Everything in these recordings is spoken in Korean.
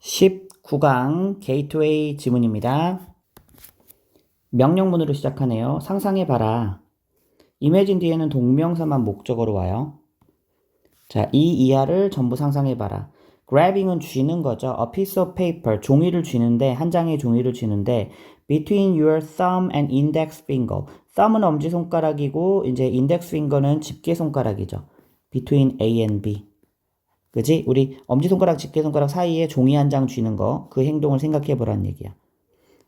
19강 게이트웨이 지문입니다. 명령문으로 시작하네요. 상상해봐라. imagine 뒤에는 동명사만 목적어로 와요. 자, 이 이하를 전부 상상해봐라. grabbing은 쥐는 거죠. a piece of paper, 종이를 쥐는데, 한 장의 종이를 쥐는데 between your thumb and index finger. thumb은 엄지손가락이고 이제 index finger는 집게손가락이죠. between A and B. 그지? 우리 엄지손가락, 집게손가락 사이에 종이 한 장 쥐는 거, 그 행동을 생각해보라는 얘기야.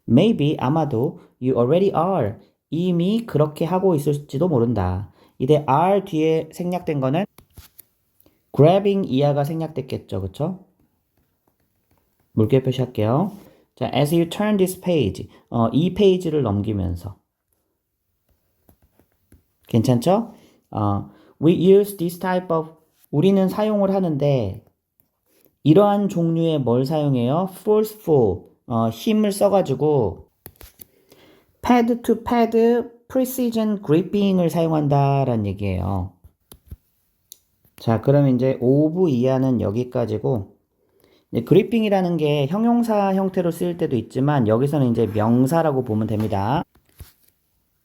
Maybe, 아마도, you already are. 이미 그렇게 하고 있을지도 모른다. 이때 are 뒤에 생략된 거는 grabbing 이하가 생략됐겠죠. 그쵸? 물개 표시할게요. 자, as you turn this page. 이 페이지를 넘기면서. 괜찮죠? We use this type of 우리는 사용을 하는데 이러한 종류의 뭘 사용해요? forceful 힘을 써가지고 pad to pad precision gripping을 사용한다라는 얘기예요. 자, 그럼 이제 5부 이하는 여기까지고 gripping이라는 게 형용사 형태로 쓰일 때도 있지만 여기서는 이제 명사라고 보면 됩니다.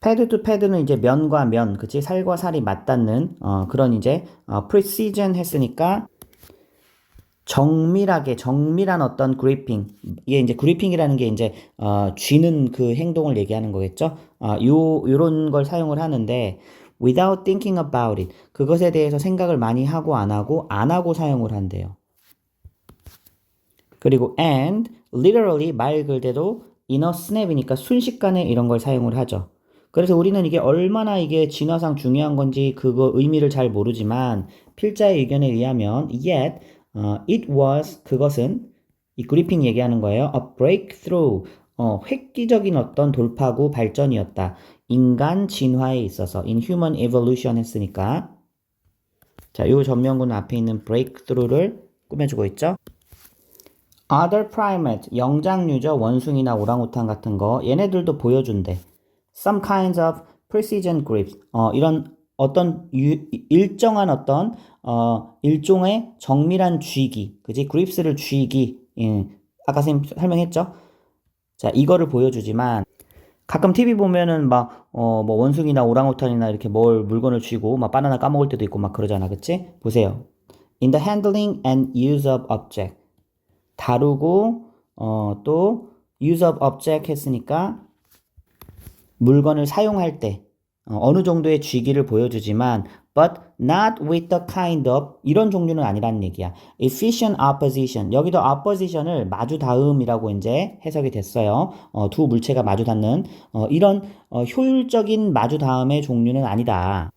패드 투 패드는 이제 면과 면, 그치? 살과 살이 맞닿는, 그런 이제, precision 했으니까, 정밀한 어떤 그리핑. 이게 이제 그리핑이라는 게 이제, 쥐는 그 행동을 얘기하는 거겠죠? 요런 걸 사용을 하는데, without thinking about it. 그것에 대해서 생각을 많이 하고 안 하고 사용을 한대요. 그리고 and, literally 말 그대로 in a snap이니까 순식간에 이런 걸 사용을 하죠. 그래서 우리는 이게 얼마나 이게 진화상 중요한 건지 그거 의미를 잘 모르지만 필자의 의견에 의하면 yet it was 그것은 이 그리핑 얘기하는 거예요. a breakthrough 획기적인 어떤 돌파구 발전이었다. 인간 진화에 있어서 in human evolution 했으니까 자, 요 전명군 앞에 있는 breakthrough를 꾸며주고 있죠. other primate 영장류죠. 원숭이나 오랑우탄 같은 거 얘네들도 보여준대. Some kinds of precision grips. 이런 어떤 일정한 어떤 일종의 정밀한 쥐기, 그지? grips를 쥐기. 예. 아까 선생님 설명했죠? 자, 이거를 보여주지만 가끔 TV 보면은 막 뭐 원숭이나 오랑우탄이나 이렇게 물건을 쥐고 막 바나나 까먹을 때도 있고 막 그러잖아, 그치? 보세요. In the handling and use of object. 다루고 또 use of object 했으니까 물건을 사용할 때 어느 정도의 쥐기를 보여주지만 but not with the kind of 이런 종류는 아니라는 얘기야. efficient opposition. 여기도 opposition을 마주 닿음이라고 이제 해석이 됐어요. 두 물체가 마주 닿는 이런 효율적인 마주 닿음의 종류는 아니다.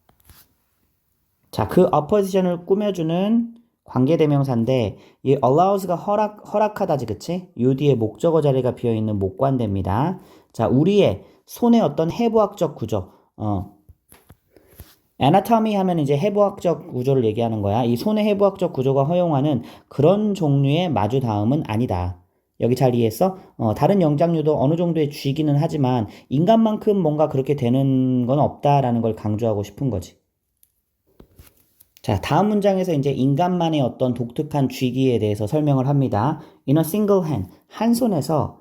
자, 그 opposition을 꾸며주는 관계대명사인데 이 allows가 허락하다지, 그치? 요 뒤에 목적어 자리가 비어있는 목관대입니다. 자, 우리의 손의 어떤 해부학적 구조, anatomy 하면 이제 해부학적 구조를 얘기하는 거야. 이 손의 해부학적 구조가 허용하는 그런 종류의 마주 닿음은 아니다. 여기 잘 이해했어? 다른 영장류도 어느 정도의 쥐기는 하지만 인간만큼 뭔가 그렇게 되는 건 없다라는 걸 강조하고 싶은 거지. 자, 다음 문장에서 이제 인간만의 어떤 독특한 쥐기에 대해서 설명을 합니다. In a single hand, 한 손에서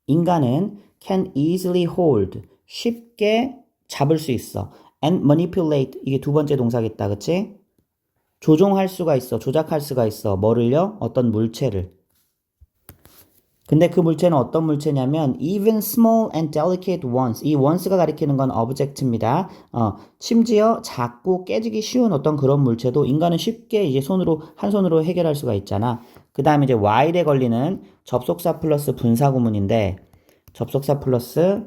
인간은 can easily hold, 쉽게 잡을 수 있어. and manipulate, 이게 두 번째 동사겠다, 그치? 조종할 수가 있어, 조작할 수가 있어. 뭐를요? 어떤 물체를. 근데 그 물체는 어떤 물체냐면 even small and delicate ones. 이 ones가 가리키는 건 object입니다. 심지어 작고 깨지기 쉬운 어떤 그런 물체도 인간은 쉽게 이제 한 손으로 해결할 수가 있잖아. 그 다음에 이제 while에 걸리는 접속사 플러스 분사구문인데 접속사 플러스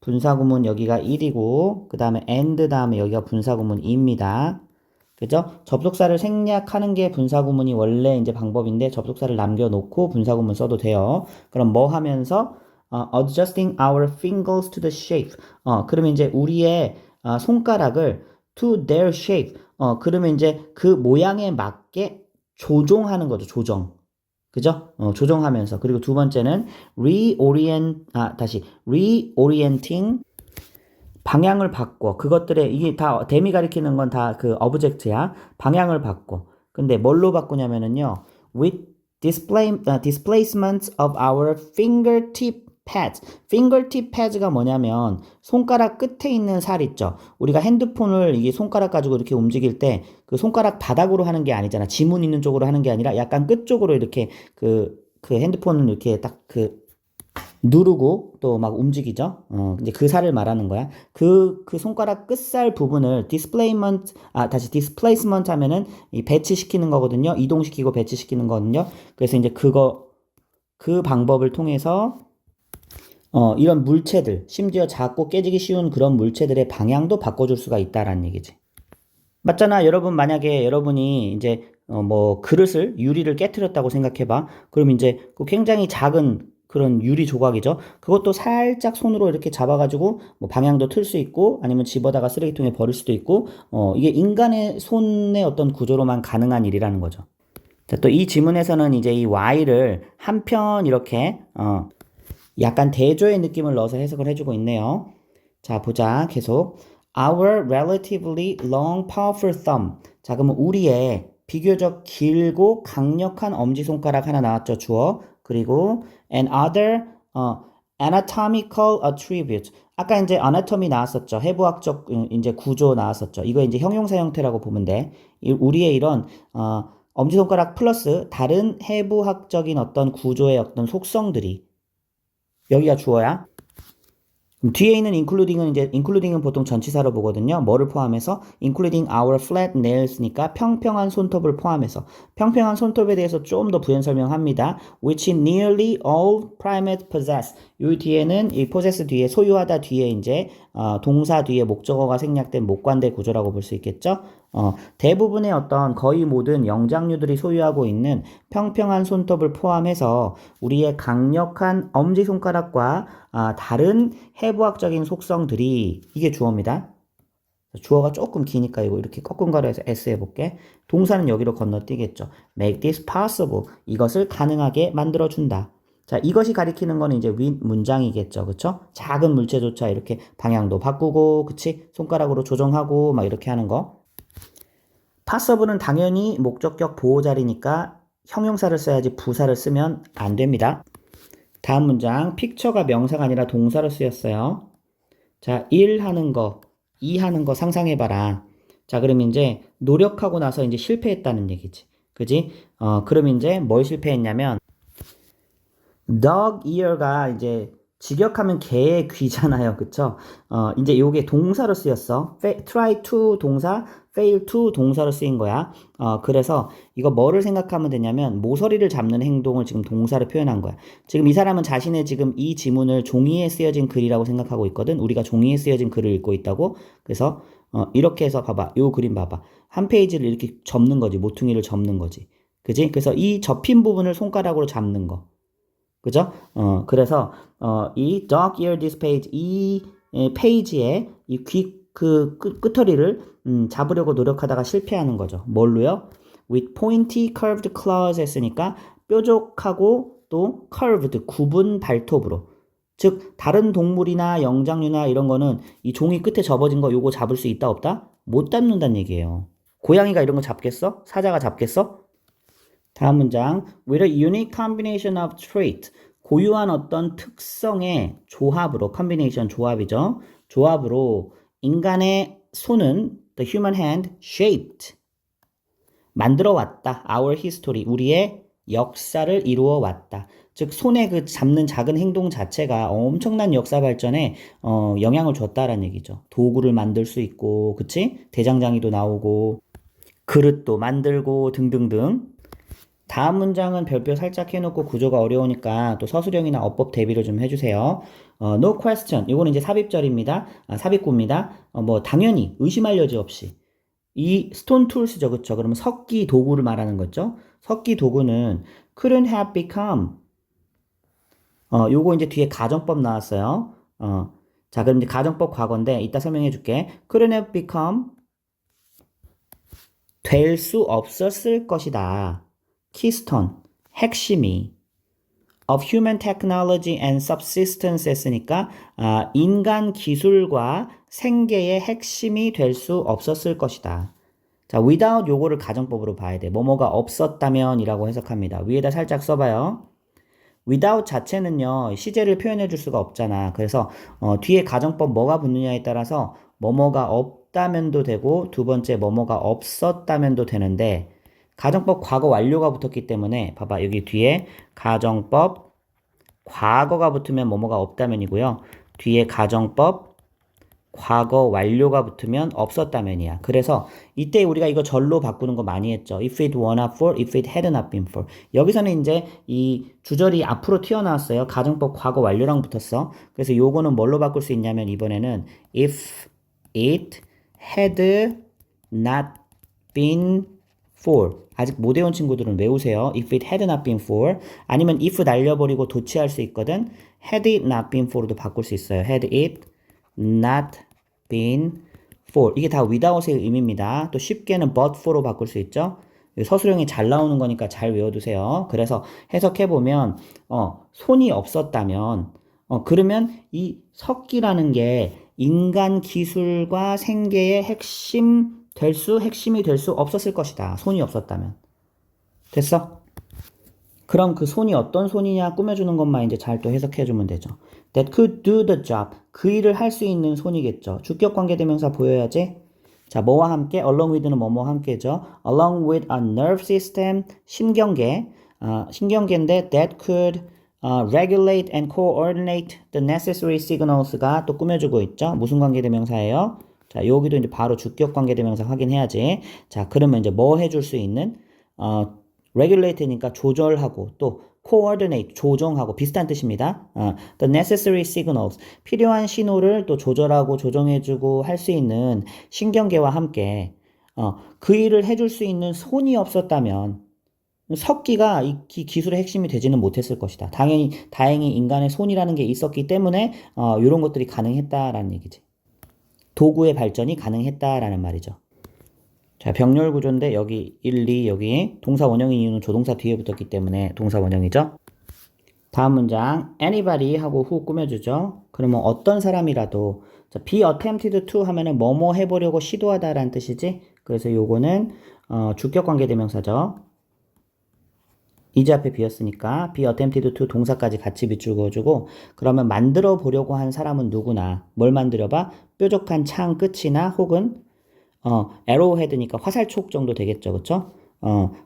분사구문 여기가 1이고 그 다음에 and 다음에 여기가 분사구문 2입니다. 그죠? 접속사를 생략하는 게 분사구문이 원래 이제 방법인데 접속사를 남겨놓고 분사구문 써도 돼요. 그럼 뭐 하면서 adjusting our fingers to the shape. 그러면 이제 우리의 손가락을 to their shape. 그러면 이제 그 모양에 맞게 조종하는 거죠. 조정. 그죠? 조정하면서. 그리고 두 번째는 reorienting 방향을 바꿔. 그것들의 이게 다 대미 가리키는 건 다 그 어브젝트야. 방향을 바꿔. 근데 뭘로 바꾸냐면은요. with displacement of our fingertip pads. fingertip pads가 뭐냐면 손가락 끝에 있는 살 있죠. 우리가 핸드폰을 이게 손가락 가지고 이렇게 움직일 때 그 손가락 바닥으로 하는 게 아니잖아. 지문 있는 쪽으로 하는 게 아니라 약간 끝 쪽으로 이렇게 그 핸드폰을 이렇게 딱 누르고 또 막 움직이죠. 이제 그 살을 말하는 거야. 그 손가락 끝살 부분을 displacement 하면은 이 배치시키는 거거든요. 이동시키고 배치시키는 거거든요. 그래서 이제 그 방법을 통해서 이런 물체들, 심지어 작고 깨지기 쉬운 그런 물체들의 방향도 바꿔줄 수가 있다라는 얘기지. 맞잖아. 여러분, 만약에 여러분이 이제 그릇을, 유리를 깨트렸다고 생각해봐. 그럼 이제 그 굉장히 작은 그런 유리 조각이죠. 그것도 살짝 손으로 이렇게 잡아가지고 뭐 방향도 틀 수 있고 아니면 집어다가 쓰레기통에 버릴 수도 있고 이게 인간의 손의 어떤 구조로만 가능한 일이라는 거죠. 자, 또 이 지문에서는 이제 이 Y를 한편 이렇게 약간 대조의 느낌을 넣어서 해석을 해주고 있네요. 자, 보자. 계속. Our relatively long, powerful thumb. 자, 그러면 우리의 비교적 길고 강력한 엄지손가락 하나 나왔죠. 주어. 그리고 and other anatomical attributes. 아까 이제 anatomy 나왔었죠. 해부학적 이제 구조 나왔었죠. 이거 이제 형용사 형태라고 보면 돼. 우리의 이런 엄지손가락 플러스 다른 해부학적인 어떤 구조의 어떤 속성들이 여기가 주어야. 뒤에 있는 including은 보통 전치사로 보거든요. 뭐를 포함해서? including our flat nails니까 평평한 손톱을 포함해서. 평평한 손톱에 대해서 좀 더 부연 설명합니다. which nearly all primates possess. 요 뒤에는 이 possess 뒤에 소유하다 뒤에 이제 동사 뒤에 목적어가 생략된 목관대 구조라고 볼 수 있겠죠. 대부분의 어떤 거의 모든 영장류들이 소유하고 있는 평평한 손톱을 포함해서 우리의 강력한 엄지손가락과 다른 해부학적인 속성들이 이게 주어입니다. 주어가 조금 기니까 이거 이렇게 꺾은가루해서 S 해볼게. 동사는 여기로 건너뛰겠죠. make this possible. 이것을 가능하게 만들어준다. 자, 이것이 가리키는 거는 이제 윗문장이겠죠. 그쵸? 작은 물체조차 이렇게 방향도 바꾸고, 그치? 손가락으로 조정하고, 막 이렇게 하는 거. passible은 당연히 목적격 보호자리니까 형용사를 써야지 부사를 쓰면 안 됩니다. 다음 문장, 픽처가 명사가 아니라 동사로 쓰였어요. 자, 1 하는 거, 2 하는 거 상상해봐라. 자, 그럼 이제 노력하고 나서 이제 실패했다는 얘기지. 그지? 그럼 이제 뭘 실패했냐면, dog ear가 이제 직역하면 개의 귀잖아요. 그쵸? 이제 요게 동사로 쓰였어. try to 동사, fail to 동사로 쓰인 거야. 그래서 이거 뭐를 생각하면 되냐면 모서리를 잡는 행동을 지금 동사로 표현한 거야. 지금 이 사람은 자신의 지금 이 지문을 종이에 쓰여진 글이라고 생각하고 있거든. 우리가 종이에 쓰여진 글을 읽고 있다고. 그래서 이렇게 해서 봐봐. 요 그림 봐봐. 한 페이지를 이렇게 접는 거지. 모퉁이를 접는 거지. 그지? 그래서 이 접힌 부분을 손가락으로 잡는 거. 그죠? 그래서 이 dog ear this page 이 페이지에 이 귀 끄트리를 잡으려고 노력하다가 실패하는 거죠. 뭘로요? with pointy curved claws 했으니까 뾰족하고 또 curved 굽은 발톱으로. 즉 다른 동물이나 영장류나 이런 거는 이 종이 끝에 접어진 거 요거 잡을 수 있다 없다? 못 잡는다는 얘기예요. 고양이가 이런 거 잡겠어? 사자가 잡겠어? 다음 문장. With a unique combination of trait. 고유한 어떤 특성의 조합으로, combination 조합이죠. 조합으로 인간의 손은 the human hand shaped. 만들어 왔다. Our history. 우리의 역사를 이루어 왔다. 즉 손에 그 잡는 작은 행동 자체가 엄청난 역사 발전에 영향을 줬다라는 얘기죠. 도구를 만들 수 있고, 그치? 대장장이도 나오고, 그릇도 만들고 등등등. 다음 문장은 별표 살짝 해놓고 구조가 어려우니까 또 서술형이나 어법 대비를 좀 해주세요. No question. 이거는 이제 삽입절입니다. 삽입구입니다. 당연히 의심할 여지 없이. 이 stone tools죠. 그쵸? 그러면 석기 도구를 말하는 거죠. 석기 도구는 couldn't have become. 요거 이제 뒤에 가정법 나왔어요. 자, 그럼 이제 가정법 과거인데 이따 설명해 줄게. couldn't have become. 될 수 없었을 것이다. keystone, 핵심이 of human technology and subsistence 했으니까 인간 기술과 생계의 핵심이 될 수 없었을 것이다. 자, without 요거를 가정법으로 봐야 돼. 뭐뭐가 없었다면이라고 해석합니다. 위에다 살짝 써봐요. without 자체는요, 시제를 표현해 줄 수가 없잖아. 그래서 뒤에 가정법 뭐가 붙느냐에 따라서 뭐뭐가 없다면도 되고 두 번째 뭐뭐가 없었다면도 되는데 가정법 과거 완료가 붙었기 때문에 봐봐. 여기 뒤에 가정법 과거가 붙으면 뭐뭐가 없다면이고요. 뒤에 가정법 과거 완료가 붙으면 없었다면이야. 그래서 이때 우리가 이거 절로 바꾸는 거 많이 했죠. If it were not for, if it had not been for. 여기서는 이제 이 주절이 앞으로 튀어나왔어요. 가정법 과거 완료랑 붙었어. 그래서 요거는 뭘로 바꿀 수 있냐면 이번에는 if it had not been for. 아직 못 외운 친구들은 외우세요. If it had not been for. 아니면 if 날려버리고 도치할 수 있거든. Had it not been for로도 바꿀 수 있어요. Had it not been for. 이게 다 without의 의미입니다. 또 쉽게는 but for로 바꿀 수 있죠. 서술형이 잘 나오는 거니까 잘 외워두세요. 그래서 해석해보면 손이 없었다면 그러면 이 석기라는 게 인간 기술과 생계의 핵심이 될 수 없었을 것이다. 손이 없었다면. 됐어? 그럼 그 손이 어떤 손이냐 꾸며주는 것만 이제 잘 또 해석해주면 되죠. That could do the job. 그 일을 할 수 있는 손이겠죠. 주격관계대명사 보여야지. 자, 뭐와 함께? along with는 뭐뭐와 함께죠. along with a nerve system, 신경계. 신경계인데 that could regulate and coordinate the necessary signals가 또 꾸며주고 있죠. 무슨 관계대명사예요? 자, 여기도 이제 바로 주격관계대명사 확인해야지. 자, 그러면 이제 뭐 해줄 수 있는? regulate니까 조절하고 또 coordinate 조정하고 비슷한 뜻입니다. the necessary signals 필요한 신호를 또 조절하고 조정해주고 할 수 있는 신경계와 함께 그 일을 해줄 수 있는 손이 없었다면 석기가 이 기술의 핵심이 되지는 못했을 것이다. 다행히 인간의 손이라는 게 있었기 때문에 이런 것들이 가능했다라는 얘기지. 도구의 발전이 가능했다라는 말이죠. 자, 병렬 구조인데 여기 1, 2 여기 동사 원형인 이유는 조동사 뒤에 붙었기 때문에 동사 원형이죠. 다음 문장 anybody 하고 who 꾸며주죠. 그러면 어떤 사람이라도 자, be attempted to 하면은 뭐뭐 해보려고 시도하다라는 뜻이지. 그래서 요거는 주격관계대명사죠. 이제 앞에 비었으니까 be attempted to 동사까지 같이 비추어주고 그러면 만들어 보려고 한 사람은 누구나 뭘 만들어봐? 뾰족한 창 끝이나 혹은 arrowhead니까 화살촉 정도 되겠죠. 그쵸?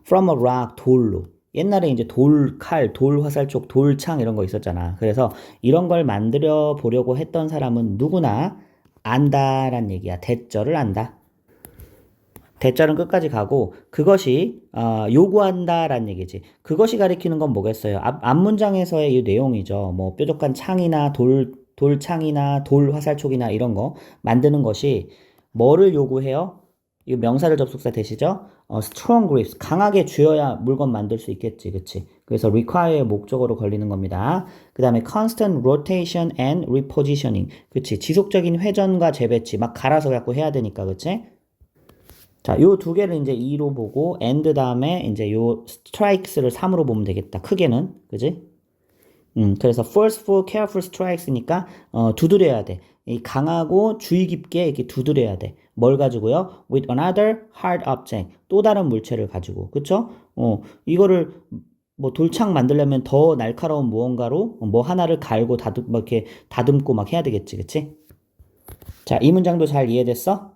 from a rock, 돌로. 옛날에 이제 돌, 칼, 돌 화살촉, 돌창 이런 거 있었잖아. 그래서 이런 걸 만들어 보려고 했던 사람은 누구나 안다란 얘기야. 대절을 안다. 대절은 끝까지 가고 그것이 요구한다란 얘기지. 그것이 가리키는 건 뭐겠어요? 앞 문장에서의 이 내용이죠. 뭐 뾰족한 창이나 돌창이나 돌 화살촉이나 이런 거 만드는 것이 뭐를 요구해요? 이거 명사를 접속사 되시죠? strong grips, 강하게 쥐어야 물건 만들 수 있겠지, 그치? 그래서 require의 목적어로 걸리는 겁니다. 그 다음에 constant rotation and repositioning, 그치? 지속적인 회전과 재배치, 막 갈아서 갖고 해야 되니까, 그치? 자, 요 두 개를 이제 2로 보고 and 다음에 이제 요 strikes를 3으로 보면 되겠다. 크게는, 그치? 그래서 forceful, careful strikes니까 두드려야 돼. 이 강하고 주의 깊게 이렇게 두드려야 돼. 뭘 가지고요? With another hard object. 또 다른 물체를 가지고. 그쵸? 이거를 뭐 돌창 만들려면 더 날카로운 무언가로 뭐 하나를 갈고 막 이렇게 다듬고 막 해야 되겠지. 그치? 자, 이 문장도 잘 이해됐어?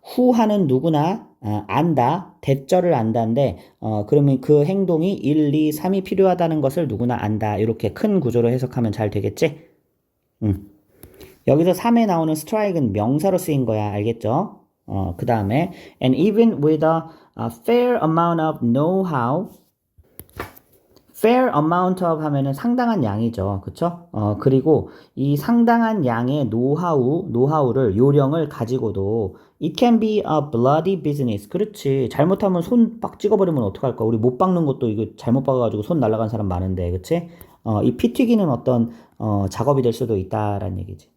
후하는 누구나 안다, 대절을 안다인데 그러면 그 행동이 1, 2, 3이 필요하다는 것을 누구나 안다. 이렇게 큰 구조로 해석하면 잘 되겠지? 여기서 3에 나오는 strike은 명사로 쓰인 거야. 알겠죠? 그 다음에 and even with a fair amount of know-how fair amount of 하면은 상당한 양이죠. 그쵸? 그리고 이 상당한 양의 노하우를, 요령을 가지고도 it can be a bloody business. 그렇지. 잘못하면 손 빡 찍어버리면 어떡할까? 우리 못 박는 것도 이거 잘못 박아가지고 손 날아간 사람 많은데, 그치? 이 피 튀기는 어떤, 작업이 될 수도 있다라는 얘기지.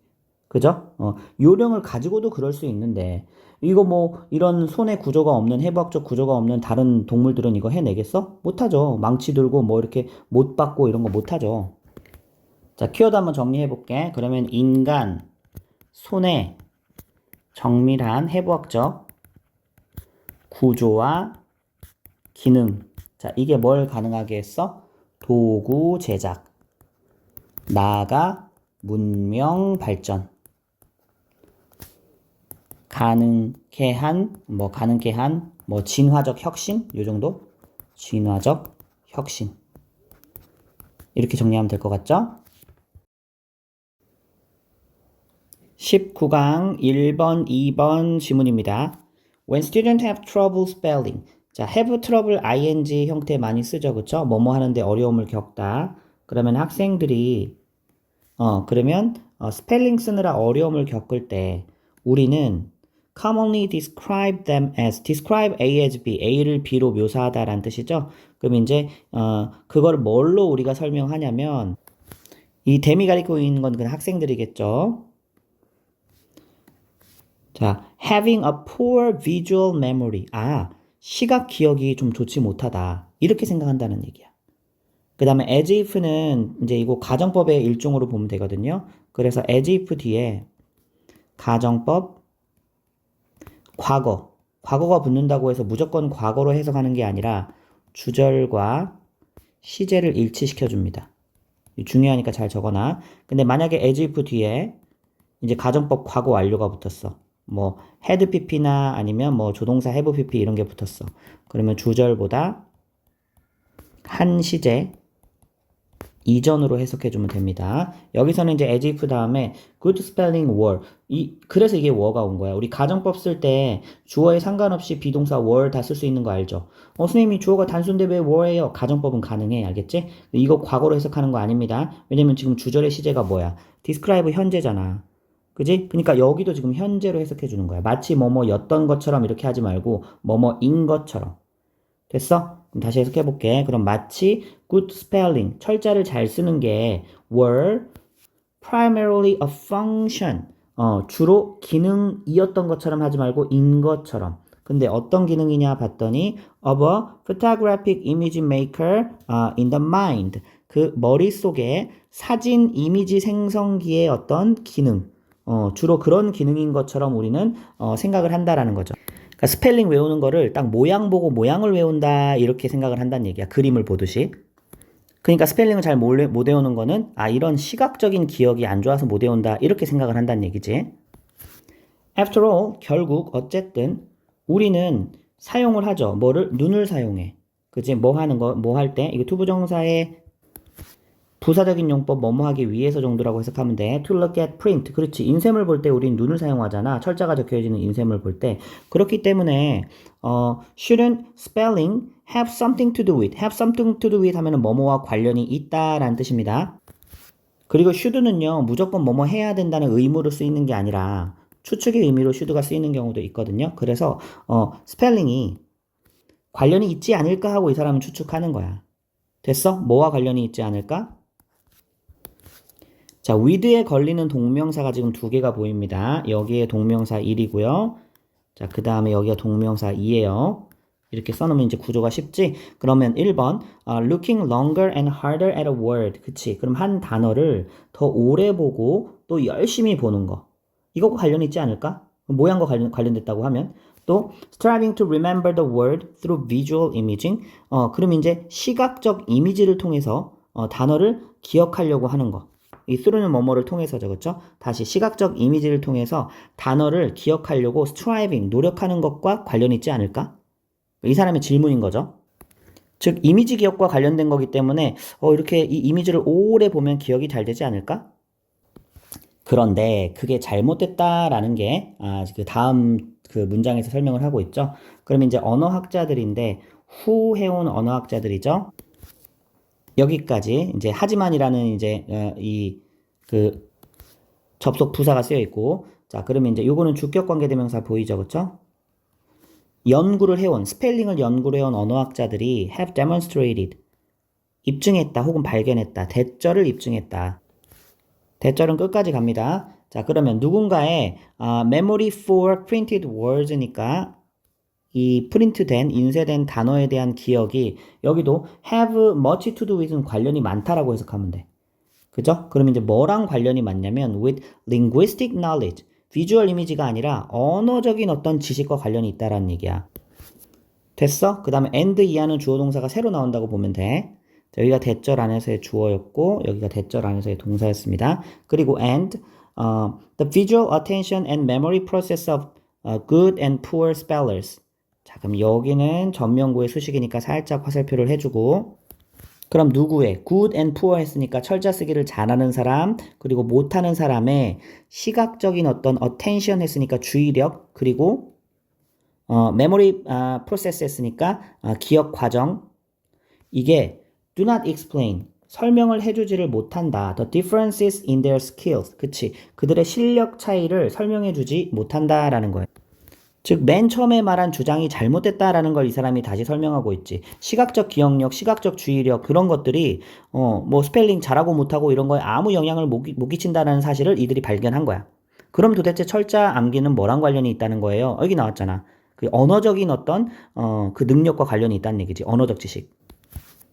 그죠? 요령을 가지고도 그럴 수 있는데, 이거 뭐, 이런 손의 구조가 없는, 해부학적 구조가 없는 다른 동물들은 이거 해내겠어? 못하죠. 망치 들고 뭐 이렇게 못 받고 이런 거 못하죠. 자, 키워드 한번 정리해볼게. 그러면 인간, 손의 정밀한 해부학적 구조와 기능. 자, 이게 뭘 가능하게 했어? 도구 제작. 나아가 문명 발전. 가능케 한, 진화적 혁신? 요 정도? 진화적 혁신. 이렇게 정리하면 될 것 같죠? 19강 1번, 2번 지문입니다. When students have trouble spelling. 자, have trouble ing 형태 많이 쓰죠. 그쵸? 뭐뭐 하는데 어려움을 겪다. 그러면 학생들이, 스펠링 쓰느라 어려움을 겪을 때 우리는 commonly describe them as, describe A as B, A를 B로 묘사하다라는 뜻이죠. 그럼 이제, 그걸 뭘로 우리가 설명하냐면, 이 댐이 가리고 있는 건 그냥 학생들이겠죠. 자, having a poor visual memory. 아, 시각 기억이 좀 좋지 못하다. 이렇게 생각한다는 얘기야. 그 다음에 as if는 이제 이거 가정법의 일종으로 보면 되거든요. 그래서 as if 뒤에 가정법, 과거가 붙는다고 해서 무조건 과거로 해석하는 게 아니라 주절과 시제를 일치시켜 줍니다. 중요하니까 잘 적어놔. 근데 만약에 as if 뒤에 이제 가정법 과거 완료가 붙었어. 뭐 had pp나 아니면 뭐 조동사 have pp 이런 게 붙었어. 그러면 주절보다 한 시제 이전으로 해석해 주면 됩니다. 여기서는 이제 as if 다음에 good spelling were. 그래서 이게 were가 온 거야. 우리 가정법 쓸 때 주어에 상관없이 비동사 were 다 쓸 수 있는 거 알죠? 선생님이 주어가 단수인데 왜 were예요? 가정법은 가능해. 알겠지? 이거 과거로 해석하는 거 아닙니다. 왜냐면 지금 주절의 시제가 뭐야? describe 현재잖아. 그지? 그러니까 여기도 지금 현재로 해석해 주는 거야. 마치 뭐뭐였던 것처럼 이렇게 하지 말고 뭐뭐인 것처럼. 됐어? 그럼 다시 해석해 볼게. 그럼 마치 good spelling, 철자를 잘 쓰는 게 were primarily a function. 주로 기능이었던 것처럼 하지 말고 인 것처럼. 근데 어떤 기능이냐 봤더니 of a photographic image maker in the mind. 그 머릿속에 사진 이미지 생성기의 어떤 기능. 주로 그런 기능인 것처럼 우리는 생각을 한다라는 거죠. 그러니까 스펠링 외우는 거를 딱 모양 보고 모양을 외운다 이렇게 생각을 한다는 얘기야. 그림을 보듯이. 그러니까 스펠링을 잘 못 외우는 거는 이런 시각적인 기억이 안 좋아서 못 외운다 이렇게 생각을 한다는 얘기지. After all, 결국 어쨌든 우리는 사용을 하죠. 뭐를? 눈을 사용해. 그치? 뭐 하는 거, 뭐 할 때? 이거 투부정사의 부사적인 용법 뭐뭐 하기 위해서 정도라고 해석하면 돼. To look at print. 그렇지. 인쇄물 볼 때 우린 눈을 사용하잖아. 철자가 적혀있는 인쇄물 볼 때. 그렇기 때문에 shouldn't spelling have something to do with. have something to do with 하면은 뭐뭐와 관련이 있다라는 뜻입니다. 그리고 should는요. 무조건 뭐뭐 해야 된다는 의무로 쓰이는 게 아니라 추측의 의미로 should가 쓰이는 경우도 있거든요. 그래서 스펠링이 관련이 있지 않을까 하고 이 사람은 추측하는 거야. 됐어? 뭐와 관련이 있지 않을까? 자, with에 걸리는 동명사가 지금 두 개가 보입니다. 여기에 동명사 1이고요. 자, 그 다음에 여기가 동명사 2예요. 이렇게 써놓으면 이제 구조가 쉽지? 그러면 1번, looking longer and harder at a word. 그치? 그럼 한 단어를 더 오래 보고 또 열심히 보는 거. 이거과 관련이 있지 않을까? 모양과 관련됐다고 하면. 또, striving to remember the word through visual imaging. 그럼 이제 시각적 이미지를 통해서 단어를 기억하려고 하는 거. 이 through는 뭐뭐를 통해서죠. 그렇죠? 다시 시각적 이미지를 통해서 단어를 기억하려고 striving, 노력하는 것과 관련이 있지 않을까? 이 사람의 질문인 거죠. 즉 이미지 기억과 관련된 거기 때문에 이렇게 이 이미지를 오래 보면 기억이 잘 되지 않을까? 그런데 그게 잘못됐다라는 게 그 다음 그 문장에서 설명을 하고 있죠. 그럼 이제 언어학자들인데 후 해온 언어학자들이죠. 여기까지 이제 하지만이라는 이제 이 그 접속 부사가 쓰여 있고, 자 그러면 이제 요거는 주격 관계대명사 보이죠, 그렇죠? 연구를 해온, 스펠링을 연구를 해온 언어학자들이 have demonstrated, 입증했다 혹은 발견했다, 대절을 입증했다. 대절은 끝까지 갑니다. 자 그러면 누군가의 memory for printed words니까 이 프린트된, 인쇄된 단어에 대한 기억이 여기도 have much to do with는 관련이 많다라고 해석하면 돼. 그죠? 그럼 이제 뭐랑 관련이 많냐면 with linguistic knowledge, 비주얼 이미지가 아니라 언어적인 어떤 지식과 관련이 있다라는 얘기야. 됐어? 그 다음에 and 이하는 주어 동사가 새로 나온다고 보면 돼. 자, 여기가 대절 안에서의 주어였고 여기가 대절 안에서의 동사였습니다. 그리고 and the visual attention and memory process of good and poor spellers. 자, 그럼 여기는 전명구의 수식이니까 살짝 화살표를 해주고 그럼 누구의 good and poor 했으니까 철자 쓰기를 잘하는 사람 그리고 못하는 사람의 시각적인 어떤 attention 했으니까 주의력 그리고 memory process 했으니까 기억 과정 이게 do not explain 설명을 해주지를 못한다. The differences in their skills. 그치. 그들의 실력 차이를 설명해주지 못한다라는 거예요. 즉, 맨 처음에 말한 주장이 잘못됐다라는 걸 이 사람이 다시 설명하고 있지. 시각적 기억력, 시각적 주의력, 그런 것들이, 뭐, 스펠링 잘하고 못하고 이런 거에 아무 영향을 못 끼친다는 사실을 이들이 발견한 거야. 그럼 도대체 철자 암기는 뭐랑 관련이 있다는 거예요? 여기 나왔잖아. 그 언어적인 어떤, 그 능력과 관련이 있다는 얘기지. 언어적 지식.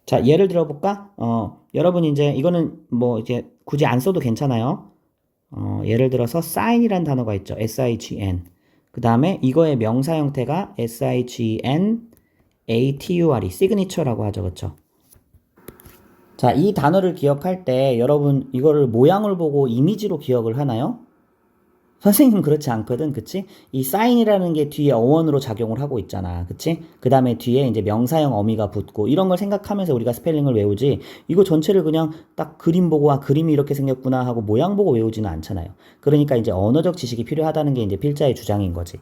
자, 예를 들어볼까? 여러분 이제 이거는 뭐 이제 굳이 안 써도 괜찮아요. 예를 들어서 sign이란 단어가 있죠. sign. 그 다음에 이거의 명사 형태가 signature이 signature라고 하죠. 그쵸? 자, 이 단어를 기억할 때 여러분 이거를 모양을 보고 이미지로 기억을 하나요? 선생님은 그렇지 않거든, 그치? 이 sign이라는 게 뒤에 어원으로 작용을 하고 있잖아, 그치? 그 다음에 뒤에 이제 명사형 어미가 붙고 이런 걸 생각하면서 우리가 스펠링을 외우지 이거 전체를 그냥 딱 그림 보고 그림이 이렇게 생겼구나 하고 모양 보고 외우지는 않잖아요. 그러니까 이제 언어적 지식이 필요하다는 게 이제 필자의 주장인 거지.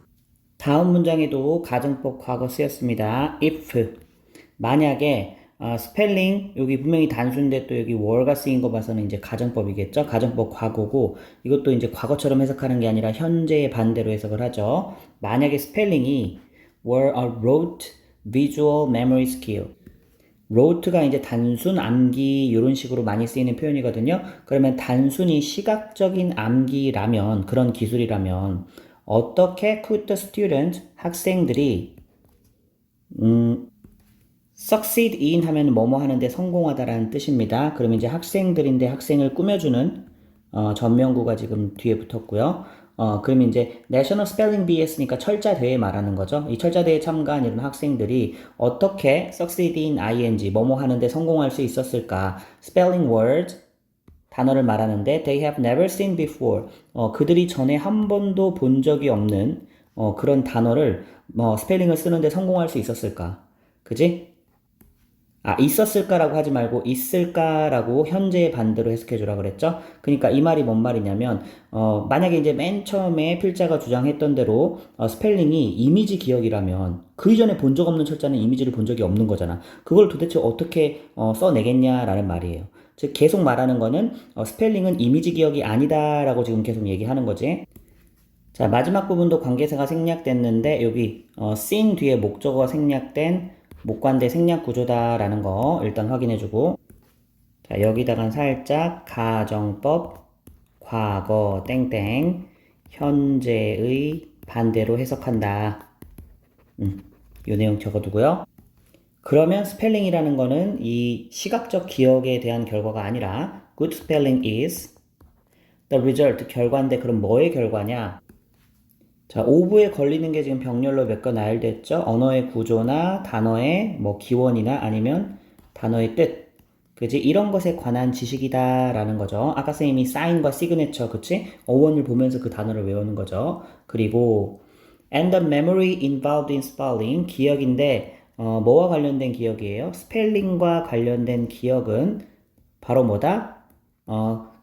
다음 문장에도 가정법 과거 쓰였습니다. if 만약에 스펠링 여기 분명히 단수인데 또 여기 were가 쓰인 거 봐서는 이제 가정법이겠죠. 가정법 과거고 이것도 이제 과거처럼 해석하는 게 아니라 현재의 반대로 해석을 하죠. 만약에 스펠링이 were a rote visual memory skill. rote가 이제 단순 암기 이런 식으로 많이 쓰이는 표현이거든요. 그러면 단순히 시각적인 암기라면 그런 기술이라면 어떻게 could the student 학생들이 succeed in 하면 뭐뭐 하는데 성공하다라는 뜻입니다. 그러면 이제 학생들인데 학생을 꾸며주는 전명구가 지금 뒤에 붙었고요. 그러면 이제 National Spelling Bee 했으니까 철자 대회 말하는 거죠. 이 철자 대회에 참가한 이런 학생들이 어떻게 succeed in ing 뭐뭐 하는데 성공할 수 있었을까? Spelling word 단어를 말하는데 they have never seen before. 그들이 전에 한 번도 본 적이 없는 그런 단어를 스펠링을 쓰는데 성공할 수 있었을까? 그지? 있었을까라고 하지 말고 있을까라고 현재의 반대로 해석해 주라 그랬죠? 그러니까 이 말이 뭔 말이냐면 만약에 이제 맨 처음에 필자가 주장했던 대로 스펠링이 이미지 기억이라면 그 이전에 본 적 없는 철자는 이미지를 본 적이 없는 거잖아. 그걸 도대체 어떻게 써내겠냐라는 말이에요. 즉 계속 말하는 거는 스펠링은 이미지 기억이 아니다라고 지금 계속 얘기하는 거지. 자, 마지막 부분도 관계사가 생략됐는데 여기 seen 뒤에 목적어가 생략된 목관대 생략 구조다라는 거 일단 확인해주고 자 여기다가 살짝 가정법 과거 땡땡 현재의 반대로 해석한다. 요 내용 적어두고요. 그러면 스펠링이라는 거는 이 시각적 기억에 대한 결과가 아니라 good spelling is the result 결과인데 그럼 뭐의 결과냐? 자, 오브에 걸리는 게 지금 병렬로 몇 건 나열됐죠? 언어의 구조나 단어의 뭐 기원이나 아니면 단어의 뜻. 그지? 이런 것에 관한 지식이다라는 거죠. 아까 쌤이 sign과 signature, 그치? 어원을 보면서 그 단어를 외우는 거죠. 그리고 and the memory involved in spelling, 기억인데 뭐와 관련된 기억이에요? 스펠링과 관련된 기억은 바로 뭐다?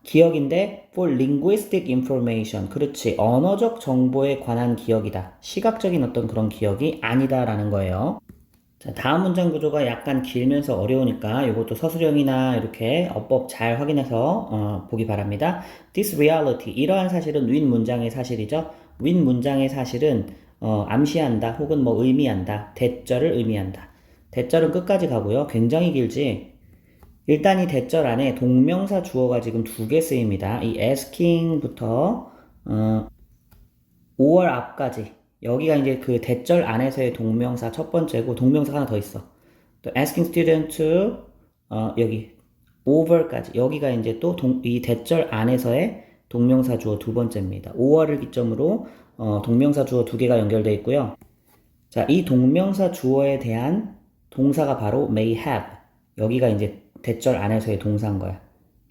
기억인데 for linguistic information. 그렇지. 언어적 정보에 관한 기억이다. 시각적인 어떤 그런 기억이 아니다라는 거예요. 자, 다음 문장 구조가 약간 길면서 어려우니까 이것도 서술형이나 이렇게 어법 잘 확인해서 보기 바랍니다. This reality. 이러한 사실은 윈 문장의 사실이죠. 윈 문장의 사실은 암시한다 혹은 뭐 의미한다. 대절을 의미한다. 대절은 끝까지 가고요. 굉장히 길지. 일단 이 대절 안에 동명사 주어가 지금 두 개 쓰입니다. 이 asking부터 5월 앞까지 여기가 이제 그 대절 안에서의 동명사 첫 번째고 동명사가 하나 더 있어. 또 asking student to 여기 over까지 여기가 이제 또 이 대절 안에서의 동명사 주어 두 번째입니다. 5월을 기점으로 동명사 주어 두 개가 연결되어 있고요. 자, 이 동명사 주어에 대한 동사가 바로 may have. 여기가 이제 대절 안에서의 동사인 거야.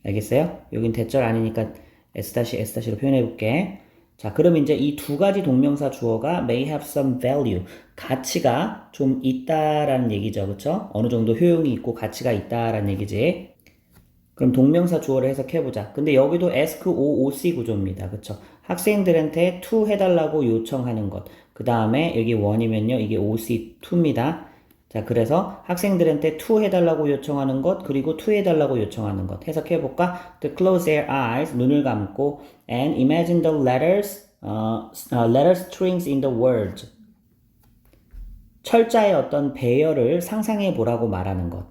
알겠어요? 여긴 대절 아니니까 s-s로 표현해 볼게. 자, 그럼 이제 이 두 가지 동명사 주어가 may have some value. 가치가 좀 있다라는 얘기죠. 그쵸? 어느 정도 효용이 있고 가치가 있다라는 얘기지. 그럼 동명사 주어를 해석해보자. 근데 여기도 ask, OOC 구조입니다. 그쵸? 학생들한테 to 해달라고 요청하는 것. 그 다음에 여기 1이면요. 이게 OC2입니다. 자, 그래서 학생들한테 to 해달라고 요청하는 것, 그리고 to 해달라고 요청하는 것. 해석해볼까? To close their eyes, 눈을 감고, and imagine the letter strings in the words. 철자의 어떤 배열을 상상해 보라고 말하는 것.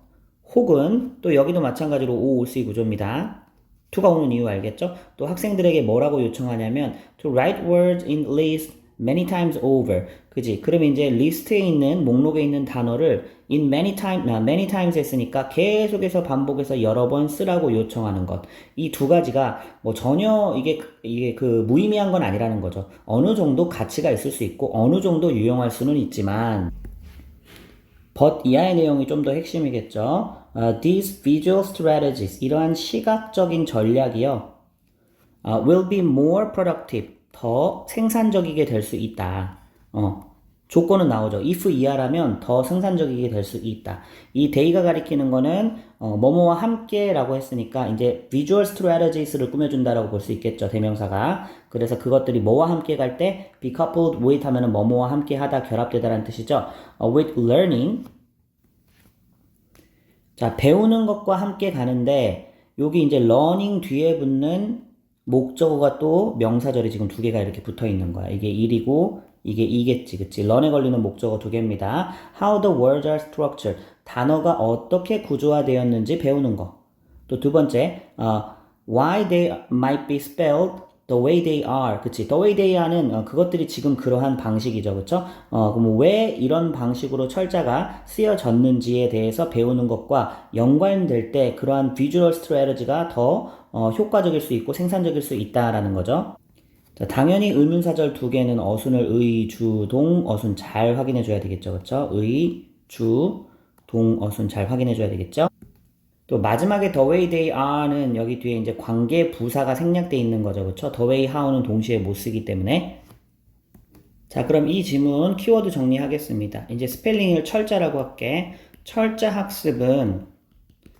혹은 또 여기도 마찬가지로 OOC 구조입니다. to가 오는 이유 알겠죠? 또 학생들에게 뭐라고 요청하냐면 to write words in list many times over. 그지? 그러면 이제 리스트에 있는 목록에 있는 단어를 in many times 했으니까 계속해서 반복해서 여러 번 쓰라고 요청하는 것. 이 두 가지가 뭐 전혀 이게 그 무의미한 건 아니라는 거죠. 어느 정도 가치가 있을 수 있고 어느 정도 유용할 수는 있지만 but 이하의 내용이 좀 더 핵심이겠죠. These visual strategies, 이러한 시각적인 전략이요. Will be more productive, 더 생산적이게 될 수 있다. 조건은 나오죠. if 이하라면 더 생산적이게 될 수 있다. 이 day가 가리키는 거는 뭐뭐와 함께라고 했으니까 이제 visual strategies를 꾸며준다라고 볼 수 있겠죠. 대명사가. 그래서 그것들이 뭐와 함께 갈 때 be coupled with 하면은 뭐뭐와 함께 하다 결합되다라는 뜻이죠. with learning. 자, 배우는 것과 함께 가는데 여기 이제 learning 뒤에 붙는 목적어가 또 명사절이 지금 두 개가 이렇게 붙어 있는 거야. 이게 일이고 이게 이겠지, 그치? learn에 걸리는 목적어 두 개입니다. How the words are structured. 단어가 어떻게 구조화되었는지 배우는 거. 또 두 번째, why they might be spelled the way they are. 그치? the way they are는 그것들이 지금 그러한 방식이죠. 그쵸? 그럼 왜 이런 방식으로 철자가 쓰여졌는지에 대해서 배우는 것과 연관될 때 그러한 visual strategy가 더 효과적일 수 있고 생산적일 수 있다라는 거죠. 자, 당연히 의문사절 두 개는 어순을 의, 주, 동, 어순 잘 확인해 줘야 되겠죠. 그쵸? 의, 주, 동, 어순 잘 확인해 줘야 되겠죠? 또 마지막에 the way they are는 여기 뒤에 이제 관계 부사가 생략돼 있는 거죠. 그쵸? the way how는 동시에 못 쓰기 때문에. 자, 그럼 이 지문 키워드 정리하겠습니다. 이제 스펠링을 철자라고 할게. 철자 학습은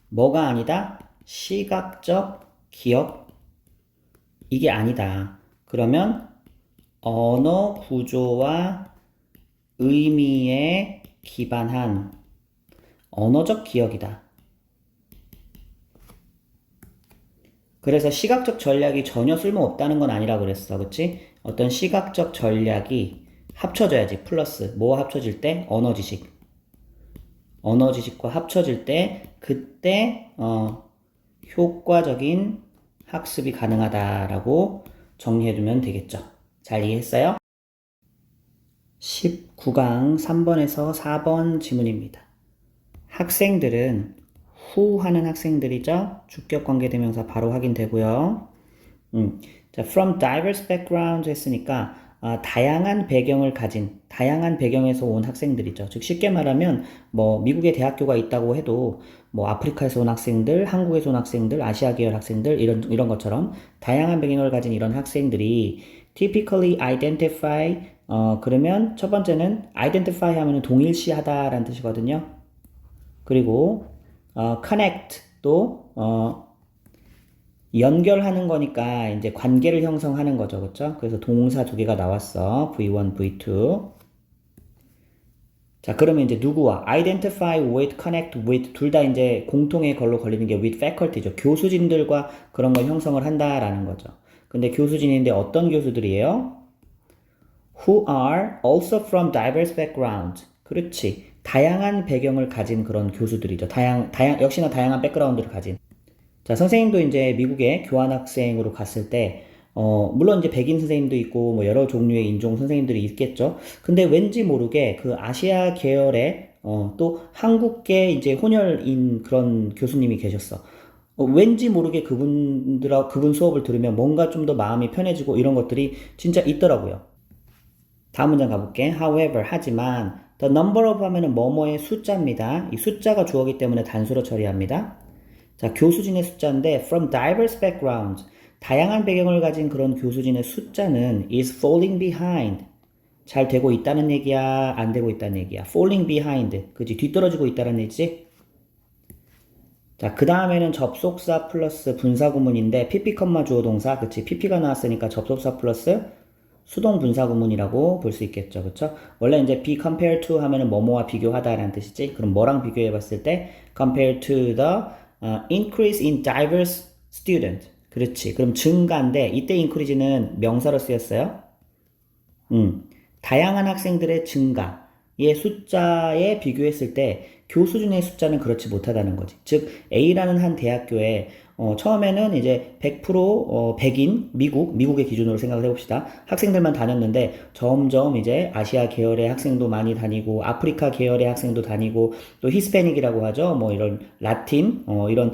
뭐가 아니다? 시각적 기억? 이게 아니다. 그러면 언어 구조와 의미에 기반한 언어적 기억이다. 그래서 시각적 전략이 전혀 쓸모없다는 건 아니라 그랬어. 그치? 어떤 시각적 전략이 합쳐져야지. 플러스. 뭐와 합쳐질 때? 언어 지식. 언어 지식과 합쳐질 때 그때 효과적인 학습이 가능하다라고 정리해두면 되겠죠. 잘 이해했어요? 19강 3번에서 4번 지문입니다. 학생들은 who 하는 학생들이죠. 주격 관계대명사 바로 확인되고요. 자, from diverse backgrounds 했으니까 다양한 배경을 가진, 다양한 배경에서 온 학생들이죠. 즉 쉽게 말하면 뭐 미국에 대학교가 있다고 해도 뭐 아프리카에서 온 학생들, 한국에서 온 학생들, 아시아 계열 학생들 이런 것처럼 다양한 배경을 가진 이런 학생들이 typically identify 그러면 첫 번째는 identify 하면은 동일시하다라는 뜻이거든요. 그리고 connect 또 연결하는 거니까 이제 관계를 형성하는 거죠. 그렇죠? 그래서 동사 두 개가 나왔어. V1, V2. 자, 그러면 이제 누구와 identify with, connect with 둘 다 이제 공통의 걸로 걸리는 게 with faculty죠. 교수진들과 그런 걸 형성을 한다라는 거죠. 근데 교수진인데 어떤 교수들이에요? Who are also from diverse backgrounds. 그렇지. 다양한 배경을 가진 그런 교수들이죠. 역시나 다양한 백그라운드를 가진. 자, 선생님도 이제 미국에 교환학생으로 갔을 때, 물론 이제 백인 선생님도 있고, 뭐 여러 종류의 인종 선생님들이 있겠죠. 근데 왠지 모르게 그 아시아 계열의, 또 한국계 이제 혼혈인 그런 교수님이 계셨어. 왠지 모르게 그분 수업을 들으면 뭔가 좀 더 마음이 편해지고 이런 것들이 진짜 있더라고요. 다음 문장 가볼게. However, 하지만 the number of 하면은 뭐뭐의 숫자입니다. 이 숫자가 주어기 때문에 단수로 처리합니다. 자, 교수진의 숫자인데 from diverse backgrounds, 다양한 배경을 가진 그런 교수진의 숫자는 is falling behind. 잘 되고 있다는 얘기야, 안 되고 있다는 얘기야. falling behind. 그지? 뒤떨어지고 있다는 얘기지? 자, 그 다음에는 접속사 플러스 분사구문인데 pp, 주어 동사. 그치? pp가 나왔으니까 접속사 플러스 수동 분사구문이라고 볼 수 있겠죠. 그쵸? 원래 이제 be compared to 하면은 뭐뭐와 비교하다라는 뜻이지. 그럼 뭐랑 비교해 봤을 때 compared to the increase in diverse student. 그렇지. 그럼 증가인데 이때 increase는 명사로 쓰였어요. 다양한 학생들의 증가의 숫자에 비교했을 때 교수진의 숫자는 그렇지 못하다는 거지. 즉 A라는 한 대학교에 처음에는 이제 100% 백인 미국의 기준으로 생각을 해봅시다. 학생들만 다녔는데 점점 이제 아시아 계열의 학생도 많이 다니고 아프리카 계열의 학생도 다니고 또 히스패닉이라고 하죠. 뭐 이런 라틴 이런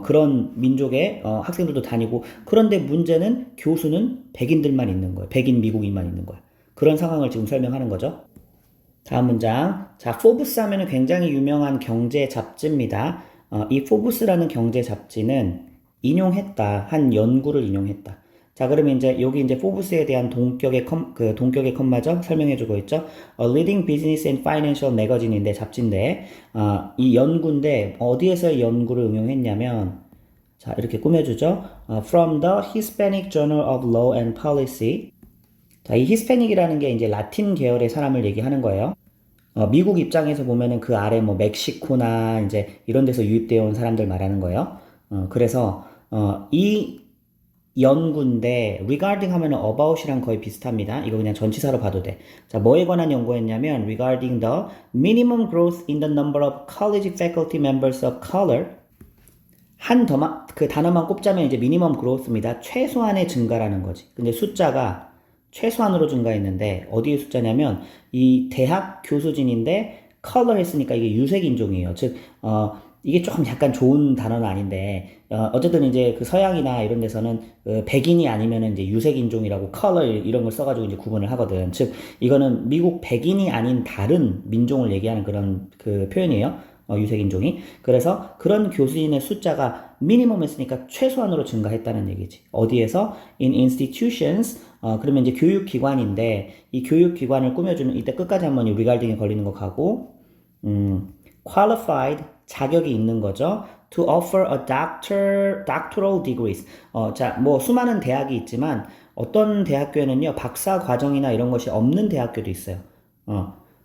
그런 민족의 학생들도 다니고 그런데 문제는 교수는 백인들만 있는 거예요. 백인 미국인만 있는 거예요. 그런 상황을 지금 설명하는 거죠. 다음 문장. 자, 포브스 하면은 굉장히 유명한 경제 잡지입니다. 이 포브스라는 경제 잡지는 인용했다. 한 연구를 인용했다. 자, 그러면 이제 여기 이제 포브스에 대한 동격의 컴마죠? 설명해주고 있죠? Leading Business and Financial Magazine인데 잡지인데, 이 연구인데 어디에서 연구를 응용했냐면, 자, 이렇게 꾸며주죠? From the Hispanic Journal of Law and Policy. 자, 이 히스패닉이라는 게 이제 라틴 계열의 사람을 얘기하는 거예요. 미국 입장에서 보면은 그 아래 뭐 멕시코나 이제 이런 데서 유입되어 온 사람들 말하는 거예요. 그래서 이 연구인데 regarding 하면은 about이랑 거의 비슷합니다. 이거 그냥 전치사로 봐도 돼. 자, 뭐에 관한 연구였냐면 regarding the minimum growth in the number of college faculty members of color. 그 단어만 꼽자면 이제 minimum growth입니다. 최소한의 증가라는 거지. 근데 숫자가 최소한으로 증가했는데 어디의 숫자냐면 이 대학 교수진인데 컬러 했으니까 이게 유색 인종이에요. 즉 이게 조금 약간 좋은 단어는 아닌데 어쨌든 이제 그 서양이나 이런 데서는 백인이 아니면은 이제 유색 인종이라고 컬러 이런 걸 써가지고 이제 구분을 하거든. 즉 이거는 미국 백인이 아닌 다른 민종을 얘기하는 그런 그 표현이에요. 유색인종이. 그래서 그런 교수진의 숫자가 미니멈 했으니까 최소한으로 증가했다는 얘기지. 어디에서? In institutions. 그러면 이제 교육기관인데 이 교육기관을 꾸며주는 이때 끝까지 한번 이 regarding에 걸리는 거 가고 qualified 자격이 있는 거죠. To offer a doctoral degrees. 자, 뭐 수많은 대학이 있지만 어떤 대학교에는요 박사 과정이나 이런 것이 없는 대학교도 있어요.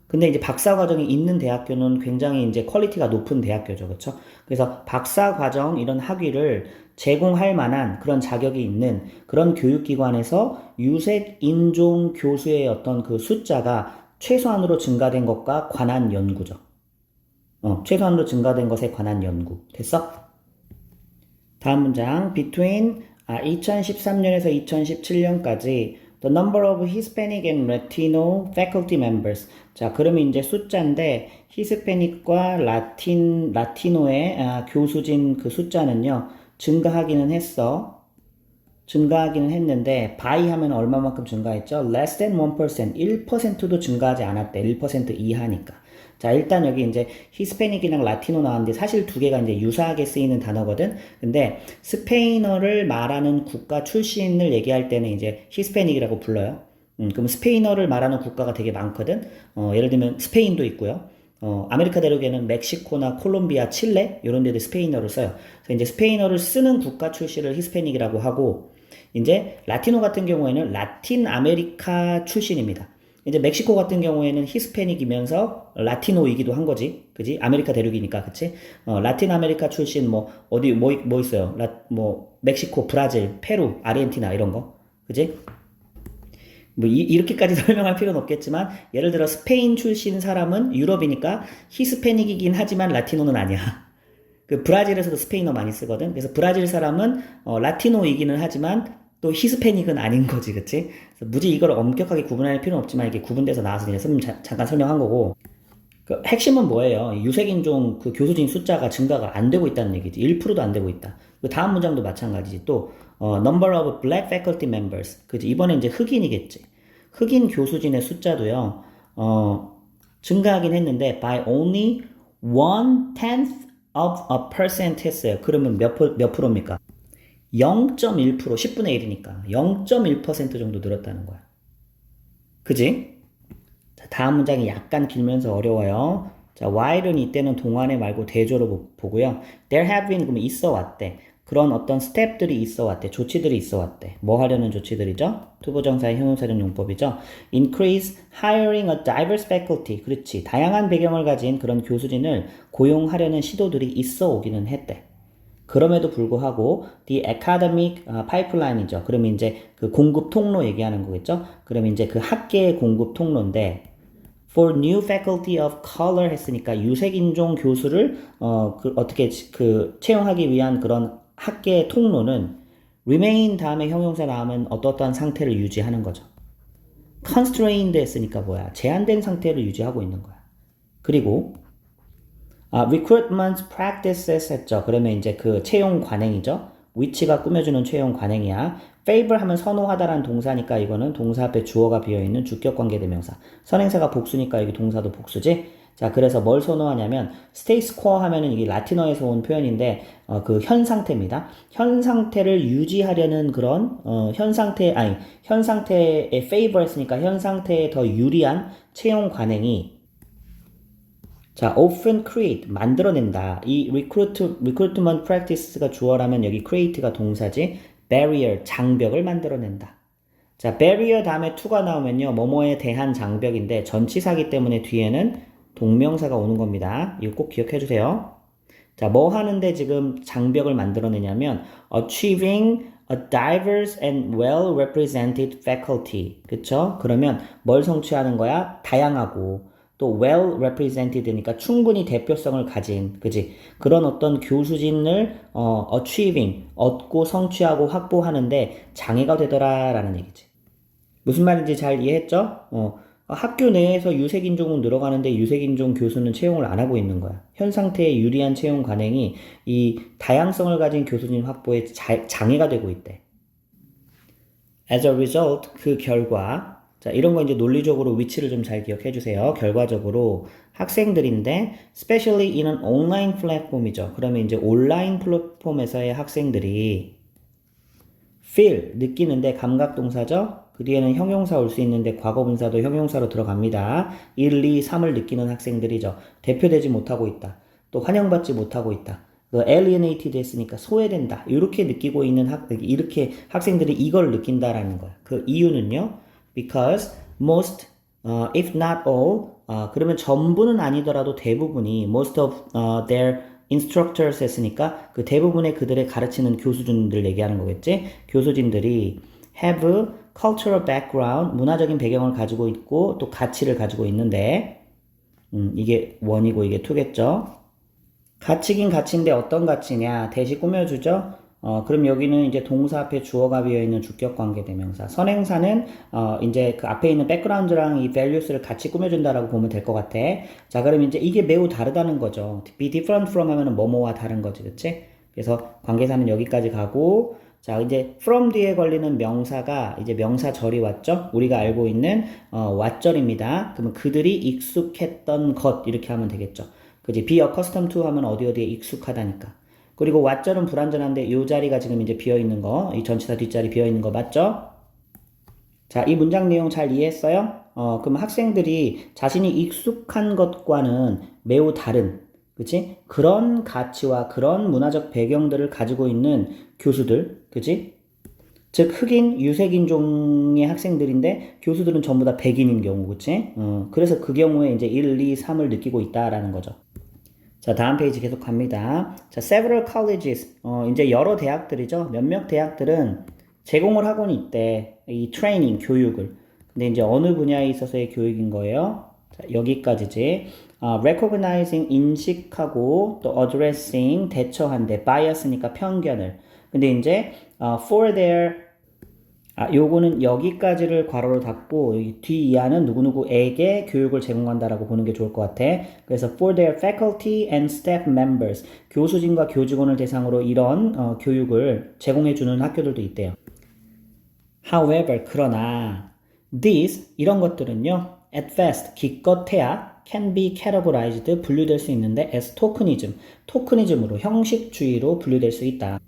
근데 이제 박사 과정이 있는 대학교는 굉장히 이제 퀄리티가 높은 대학교죠. 그렇죠? 그래서 박사 과정 이런 학위를 제공할 만한 그런 자격이 있는 그런 교육기관에서 유색 인종 교수의 어떤 그 숫자가 최소한으로 증가된 것과 관한 연구죠. 최소한으로 증가된 것에 관한 연구. 됐어? 다음 문장. Between 2013년에서 2017년까지 The number of Hispanic and Latino faculty members. 자, 그러면 이제 숫자인데 히스패닉과 라티노의 교수진 그 숫자는요 증가하기는 했어. 증가하기는 했는데 by 하면 얼마만큼 증가했죠? Less than 1%, 1%도 증가하지 않았대. 1% 이하니까. 자, 일단 여기 이제 히스패닉이랑 라티노 나왔는데 사실 두 개가 이제 유사하게 쓰이는 단어거든. 근데 스페인어를 말하는 국가 출신을 얘기할 때는 이제 히스패닉이라고 불러요. 그럼 스페인어를 말하는 국가가 되게 많거든. 예를 들면 스페인도 있고요. 아메리카 대륙에는 멕시코나 콜롬비아, 칠레 이런 데들 스페인어를 써요. 그래서 이제 스페인어를 쓰는 국가 출신을 히스패닉이라고 하고 이제 라티노 같은 경우에는 라틴 아메리카 출신입니다. 이제 멕시코 같은 경우에는 히스패닉이면서 라티노이기도 한 거지. 그지? 아메리카 대륙이니까, 그치? 라틴 아메리카 출신, 뭐 있어요? 멕시코, 브라질, 페루, 아르헨티나, 이런 거. 그지? 이렇게까지 설명할 필요는 없겠지만, 예를 들어 스페인 출신 사람은 유럽이니까 히스패닉이긴 하지만 라티노는 아니야. 그 브라질에서도 스페인어 많이 쓰거든. 그래서 브라질 사람은 라티노이기는 하지만 또 히스패닉은 아닌 거지, 그치? 그래서 굳이 이걸 엄격하게 구분할 필요는 없지만 이게 구분돼서 나와서 이제 잠깐 설명한 거고. 그 핵심은 뭐예요? 유색인종 그 교수진 숫자가 증가가 안 되고 있다는 얘기지. 1%도 안 되고 있다. 그 다음 문장도 마찬가지지. 또 number of black faculty members. 그지? 이번에 이제 흑인이겠지. 흑인 교수진의 숫자도요, 증가하긴 했는데, by only 1/10 of a percent 했어요. 그러면 몇 프로입니까? 0.1%, 10분의 1이니까 0.1% 정도 늘었다는 거야. 그지? 자, 다음 문장이 약간 길면서 어려워요. 자, while은 이때는 동안에 말고 대조로 보고요. There have been, 그러면 있어 왔대. 그런 어떤 스텝들이 있어 왔대. 조치들이 있어 왔대. 뭐 하려는 조치들이죠? 투부정사의 형용사적 용법이죠. Increase hiring a diverse faculty. 그렇지. 다양한 배경을 가진 그런 교수진을 고용하려는 시도들이 있어 오기는 했대. 그럼에도 불구하고 the academic pipeline이죠. 그러면 이제 그 공급 통로 얘기하는 거겠죠. 그러면 이제 그 학계의 공급 통로인데 for new faculty of color 했으니까 유색인종 교수를 어떻게 채용하기 위한 그런 학계의 통로는 remain 다음에 형용사 나오면 어떠한 상태를 유지하는 거죠. constrained 했으니까 뭐야? 제한된 상태를 유지하고 있는 거야. 그리고 recruitment practices 했죠. 그러면 이제 그 채용 관행이죠. 위치가 꾸며주는 채용 관행이야. favor 하면 선호하다라는 동사니까 이거는 동사 앞에 주어가 비어있는 주격관계 대명사. 선행사가 복수니까 여기 동사도 복수지. 자, 그래서 뭘 선호하냐면 status quo 하면은 이게 라틴어에서 온 표현인데 그 현 상태입니다. 현 상태를 유지하려는 그런 현 상태에 favor 했으니까 현 상태에 더 유리한 채용 관행이 자, often create, 만들어낸다. 이 recruitment practice가 주어라면 여기 create가 동사지. barrier, 장벽을 만들어낸다. 자, barrier 다음에 to가 나오면요. 뭐뭐에 대한 장벽인데 전치사기 때문에 뒤에는 동명사가 오는 겁니다. 이거 꼭 기억해 주세요. 자, 뭐 하는데 지금 장벽을 만들어내냐면 achieving a diverse and well represented faculty. 그쵸? 그러면 뭘 성취하는 거야? 다양하고 또 well represented니까 충분히 대표성을 가진, 그지? 그런 어떤 교수진을 achieving, 얻고 성취하고 확보하는데 장애가 되더라라는 얘기지. 무슨 말인지 잘 이해했죠? 학교 내에서 유색인종은 늘어가는데 유색인종 교수는 채용을 안 하고 있는 거야. 현 상태의 유리한 채용 관행이 이 다양성을 가진 교수진 확보에 장애가 되고 있대. As a result, 그 결과, 자, 이런 거 이제 논리적으로 위치를 좀 잘 기억해 주세요. 결과적으로 학생들인데, especially in an online platform이죠. 그러면 이제 온라인 플랫폼에서의 학생들이 feel, 느끼는데 감각동사죠. 그 뒤에는 형용사 올 수 있는데 과거분사도 형용사로 들어갑니다. 1, 2, 3을 느끼는 학생들이죠. 대표되지 못하고 있다. 또 환영받지 못하고 있다. alienated 했으니까 소외된다. 이렇게 느끼고 있는 이렇게 학생들이 이걸 느낀다라는 거야. 그 이유는요. Because most, if not all, 그러면 전부는 아니더라도 대부분이 most of their instructors 했으니까 그 대부분의 그들의 가르치는 교수진들 얘기하는 거겠지. 교수진들이 have cultural background, 문화적인 배경을 가지고 있고 또 가치를 가지고 있는데 이게 원이고 이게 투겠죠. 가치긴 가치인데 어떤 가치냐? 대시 꾸며주죠. 그럼 여기는 이제 동사 앞에 주어가 비어있는 주격관계 대명사. 선행사는 이제 그 앞에 있는 백그라운드랑 이 values를 같이 꾸며준다라고 보면 될 것 같아. 자, 그럼 이제 이게 매우 다르다는 거죠. be different from 하면은 뭐뭐와 다른 거지, 그치? 그래서 관계사는 여기까지 가고, 자, 이제 from 뒤에 걸리는 명사가 이제 명사절이 왔죠? 우리가 알고 있는 왓절입니다. 그러면 그들이 익숙했던 것 이렇게 하면 되겠죠. 그지? be accustomed to 하면 어디에 익숙하다니까. 그리고 왓절은 불완전한데 이 자리가 지금 이제 비어있는 거, 이 전치사 뒷자리 비어있는 거 맞죠? 자, 이 문장 내용 잘 이해했어요? 그럼 학생들이 자신이 익숙한 것과는 매우 다른, 그치? 그런 가치와 그런 문화적 배경들을 가지고 있는 교수들, 그치? 즉, 흑인, 유색인종의 학생들인데 교수들은 전부 다 백인인 경우, 그치? 그래서 그 경우에 이제 1, 2, 3을 느끼고 있다라는 거죠. 자, 다음 페이지 계속 갑니다. 자, several colleges, 이제 여러 대학들이죠. 몇몇 대학들은 제공을 하고는 있대. 이 트레이닝, 교육을. 근데 이제 어느 분야에 있어서의 교육인 거예요? 자, 여기까지지. recognizing, 인식하고, 또 addressing, 대처한대. bias니까 편견을. 근데 이제, for their 요거는 여기까지를 괄호로 닫고 여기 뒤 이하는 누구누구에게 교육을 제공한다라고 보는 게 좋을 것 같아. 그래서 for their faculty and staff members, 교수진과 교직원을 대상으로 이런 교육을 제공해주는 학교들도 있대요. However, 그러나 These 이런 것들은요. At best 기껏해야 can be categorized 분류될 수 있는데 as tokenism 토크니즘으로 형식주의로 분류될 수 있다.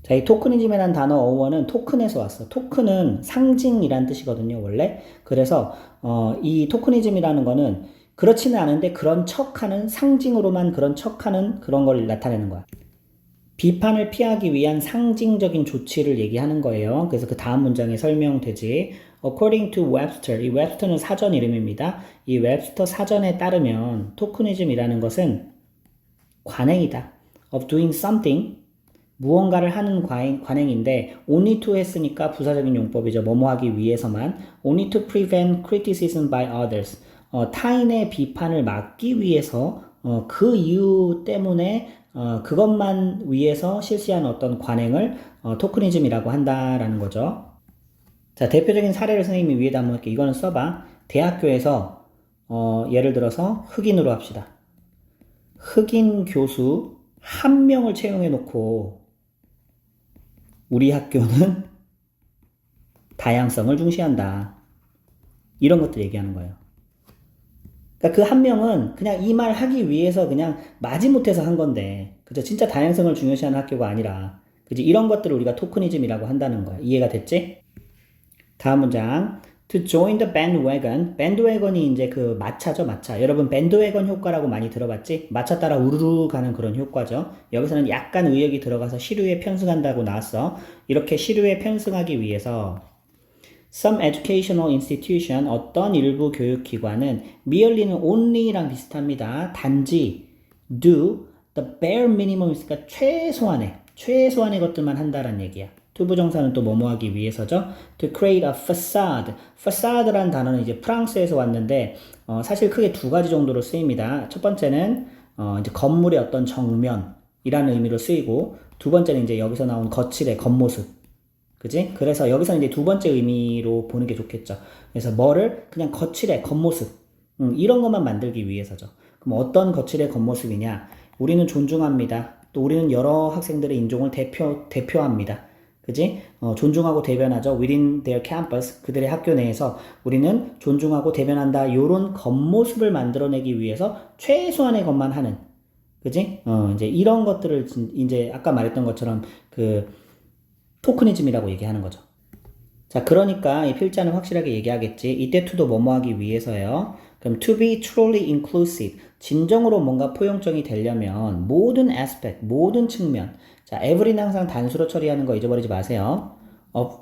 자, 이 토크니즘이라는 단어 어원은 토큰에서 왔어. 토큰은 상징이란 뜻이거든요, 원래. 그래서 이 토크니즘이라는 거는 그렇지는 않은데 그런 척하는 상징으로만 그런 척하는 그런 걸 나타내는 거야. 비판을 피하기 위한 상징적인 조치를 얘기하는 거예요. 그래서 그 다음 문장에 설명되지. According to Webster, 이 웹스터는 사전 이름입니다. 이 웹스터 사전에 따르면 토크니즘이라는 것은 관행이다. Of doing something, 무언가를 하는 관행인데 only to 했으니까 부사적인 용법이죠. 뭐뭐 하기 위해서만. only to prevent criticism by others. 타인의 비판을 막기 위해서 그 이유 때문에 그것만 위해서 실시한 어떤 관행을 토크니즘이라고 한다라는 거죠. 자, 대표적인 사례를 선생님이 위에다 한번 이렇게 이거는 써봐. 대학교에서 예를 들어서 흑인으로 합시다. 흑인 교수 한 명을 채용해 놓고 우리 학교는 다양성을 중시한다. 이런 것들 얘기하는 거예요. 그러니까 그 한 명은 그냥 이 말 하기 위해서 그냥 마지못해서 한 건데, 그죠? 진짜 다양성을 중요시하는 학교가 아니라, 그지? 이런 것들을 우리가 토크니즘이라고 한다는 거야. 이해가 됐지? 다음 문장. To join the bandwagon. bandwagon이 이제 그 마차죠, 마차. 여러분, 밴드웨건 효과라고 많이 들어봤지? 마차 따라 우르르 가는 그런 효과죠. 여기서는 약간 의역이 들어가서 시류에 편승한다고 나왔어. 이렇게 시류에 편승하기 위해서 Some educational institution, 어떤 일부 교육기관은 merely는 only랑 비슷합니다. 단지 do the bare minimum 있으니까 최소한의 것들만 한다는 얘기야. 투부정사는 또 뭐뭐 하기 위해서죠. To create a facade. facade라는 단어는 이제 프랑스에서 왔는데 사실 크게 두 가지 정도로 쓰입니다. 첫 번째는 이제 건물의 어떤 정면이라는 의미로 쓰이고 두 번째는 이제 여기서 나온 거칠의 겉모습. 그지? 그래서 여기서 이제 두 번째 의미로 보는 게 좋겠죠. 그래서 뭐를 그냥 거칠의 겉모습. 이런 것만 만들기 위해서죠. 그럼 어떤 거칠의 겉모습이냐? 우리는 존중합니다. 또 우리는 여러 학생들의 인종을 대표합니다. 그지? 존중하고 대변하죠. Within their campus. 그들의 학교 내에서 우리는 존중하고 대변한다. 요런 겉모습을 만들어내기 위해서 최소한의 것만 하는. 그지? 이제 이런 것들을 이제 아까 말했던 것처럼 그 토크니즘이라고 얘기하는 거죠. 자, 그러니까 이 필자는 확실하게 얘기하겠지. 이때 to도 뭐뭐 하기 위해서요. 그럼 to be truly inclusive. 진정으로 뭔가 포용적이 되려면 모든 aspect, 모든 측면. 자, every는 항상 단수로 처리하는 거 잊어버리지 마세요. of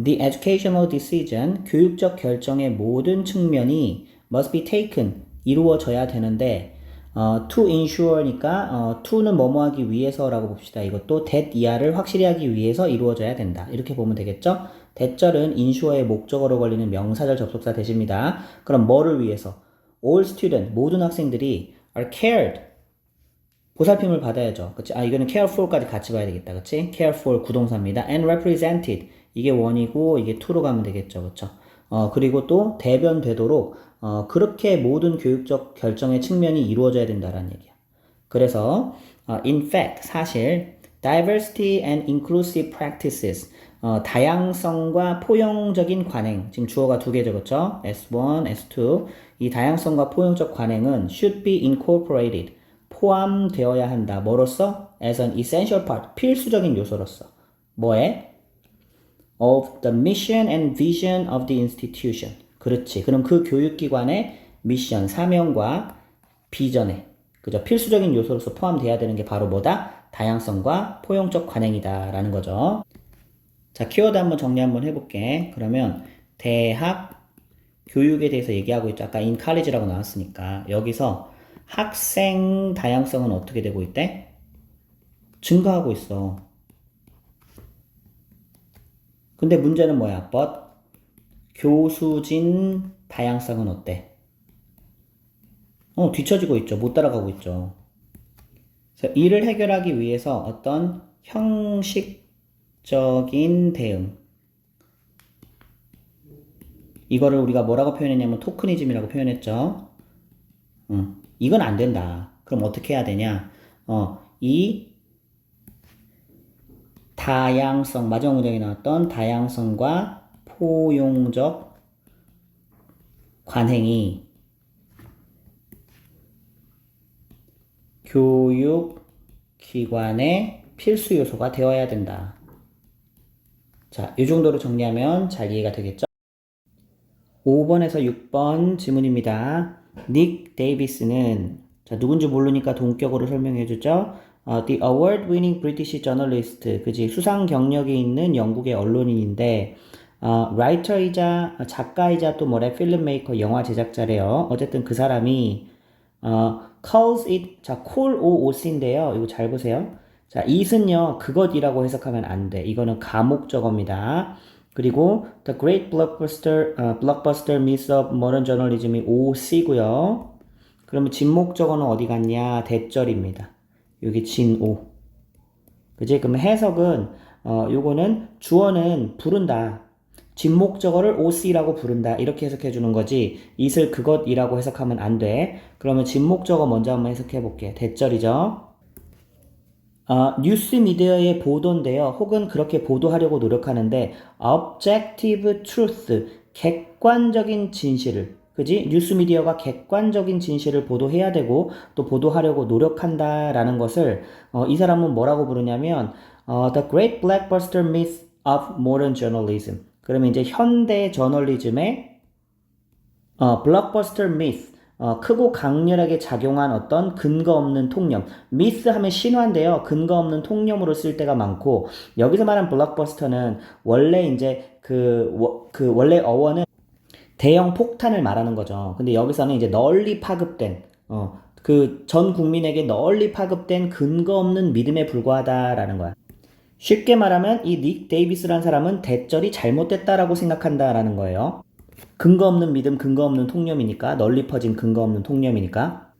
the educational decision, 교육적 결정의 모든 측면이 must be taken, 이루어져야 되는데 to ensure니까 to는 뭐뭐 하기 위해서라고 봅시다. 이것도 that 이하를 확실히 하기 위해서 이루어져야 된다. 이렇게 보면 되겠죠? that절은 ensure의 목적어로 걸리는 명사절 접속사 대십니다. 그럼 뭐를 위해서? All student, 모든 학생들이 are cared, 보살핌을 받아야죠. 그치? 이거는 care for까지 같이 봐야 되겠다. 그치? care for 구동사입니다. and represented, 이게 원이고 이게 to로 가면 되겠죠. 그쵸? 그리고 또 대변되도록 그렇게 모든 교육적 결정의 측면이 이루어져야 된다라는 얘기야. 그래서 in fact 사실 diversity and inclusive practices 다양성과 포용적인 관행 지금 주어가 두 개죠. 그렇죠? S1, S2 이 다양성과 포용적 관행은 should be incorporated 포함되어야 한다. 뭐로써? as an essential part 필수적인 요소로서 뭐에? of the mission and vision of the institution. 그렇지. 그럼 그 교육기관의 미션, 사명과 비전에, 그죠? 필수적인 요소로서 포함돼야 되는 게 바로 뭐다? 다양성과 포용적 관행이다. 라는 거죠. 자, 키워드 한번 정리 한번 해볼게. 그러면 대학 교육에 대해서 얘기하고 있죠. 아까 in college라고 나왔으니까. 여기서 학생 다양성은 어떻게 되고 있대? 증가하고 있어. 근데 문제는 뭐야? but 교수진 다양성은 어때? 뒤처지고 있죠. 못 따라가고 있죠. 그래서 이를 해결하기 위해서 어떤 형식적인 대응. 이거를 우리가 뭐라고 표현했냐면 토크니즘이라고 표현했죠. 이건 안 된다. 그럼 어떻게 해야 되냐? 이 다양성, 마지막 문장에 나왔던 다양성과 포용적 관행이 교육기관의 필수 요소가 되어야 된다. 자, 이 정도로 정리하면 잘 이해가 되겠죠? 5번에서 6번 지문입니다. 닉 데이비스는 자, 누군지 모르니까 동격으로 설명해 주죠. The award-winning British journalist, 그지 수상 경력이 있는 영국의 언론인인데 라이터이자 작가이자 또 뭐래 필름메이커 영화 제작자래요. 어쨌든 그 사람이 calls it 자 call OOC인데요. 이거 잘 보세요. 자 it은요 그것이라고 해석하면 안 돼. 이거는 가목적어입니다. 그리고 the great blockbuster myth of modern journalism이 OC고요. 그러면 진목적어는 어디 갔냐? 대절입니다. 여기 진오. 그지? 그러면 해석은 요거는 주어는 부른다. 진목적어를 OC라고 부른다. 이렇게 해석해 주는 거지. it을 그것이라고 해석하면 안 돼. 그러면 진목적어 먼저 한번 해석해 볼게. 대절이죠. 뉴스 미디어의 보도인데요. 혹은 그렇게 보도하려고 노력하는데 objective truth, 객관적인 진실을 그지? 뉴스 미디어가 객관적인 진실을 보도해야 되고 또 보도하려고 노력한다라는 것을 이 사람은 뭐라고 부르냐면 The Great Blockbuster Myth of Modern Journalism. 그러면 이제 현대 저널리즘의 Blockbuster Myth, 크고 강렬하게 작용한 어떤 근거 없는 통념. 미스 하면 신화인데요. 근거 없는 통념으로 쓸 때가 많고 여기서 말한 블록버스터는 원래 이제 원래 어원은 대형 폭탄을 말하는 거죠. 근데 여기서는 이제 널리 파급된 그 전 국민에게 널리 파급된 근거 없는 믿음에 불과하다라는 거야. 쉽게 말하면 이 닉 데이비스라는 사람은 대절이 잘못됐다라고 생각한다라는 거예요. 근거 없는 믿음, 근거 없는 통념이니까 널리 퍼진 근거 없는 통념이니까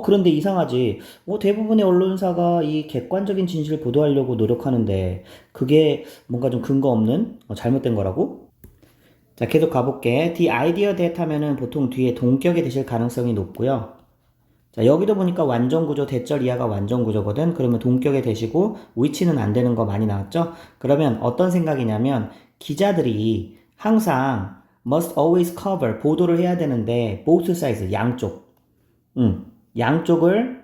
그런데 이상하지. 대부분의 언론사가 이 객관적인 진실을 보도하려고 노력하는데 그게 뭔가 좀 근거 없는 잘못된 거라고? 자, 계속 가볼게. The idea that 하면은 보통 뒤에 동격이 되실 가능성이 높고요. 자, 여기도 보니까 완전구조, 대절 이하가 완전구조거든. 그러면 동격에 대시고 위치는 안 되는 거 많이 나왔죠? 그러면 어떤 생각이냐면 기자들이 항상 must always cover, 보도를 해야 되는데 both sides, 양쪽. 양쪽을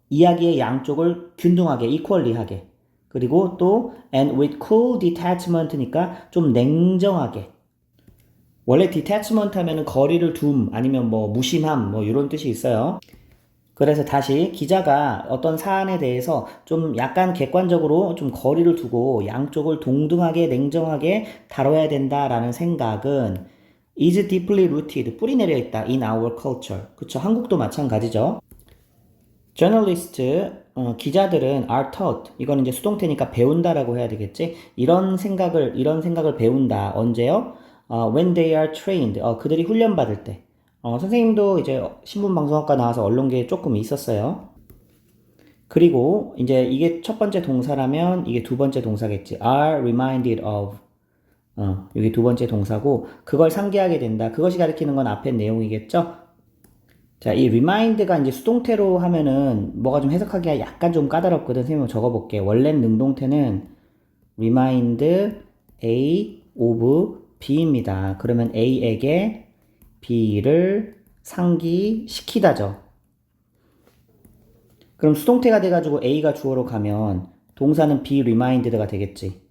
이야기의 양쪽을 균등하게, equally하게. 그리고 또 and with cool detachment니까 좀 냉정하게. 원래 detachment 하면은 거리를 둠 아니면 뭐 무심함 뭐 이런 뜻이 있어요. 그래서 다시 기자가 어떤 사안에 대해서 좀 약간 객관적으로 좀 거리를 두고 양쪽을 동등하게 냉정하게 다뤄야 된다라는 생각은 is deeply rooted, 뿌리 내려 있다 in our culture. 그쵸? 한국도 마찬가지죠. journalist, 기자들은 are taught. 이거는 이제 수동태니까 배운다라고 해야 되겠지? 이런 생각을 배운다. 언제요? when they are trained. 그들이 훈련받을 때. 선생님도 이제 신문방송학과 나와서 언론계에 조금 있었어요. 그리고 이제 이게 첫 번째 동사라면 이게 두 번째 동사겠지. are reminded of. 이게 두 번째 동사고 그걸 상기하게 된다. 그것이 가리키는 건 앞에 내용이겠죠? 자, 이 remind가 이제 수동태로 하면은 뭐가 좀 해석하기가 약간 좀 까다롭거든. 선생님 적어볼게. 원래 능동태는 remind A of B입니다. 그러면 A에게 B를 상기시키다죠. 그럼 수동태가 돼가지고 A가 주어로 가면 동사는 be reminded가 되겠지.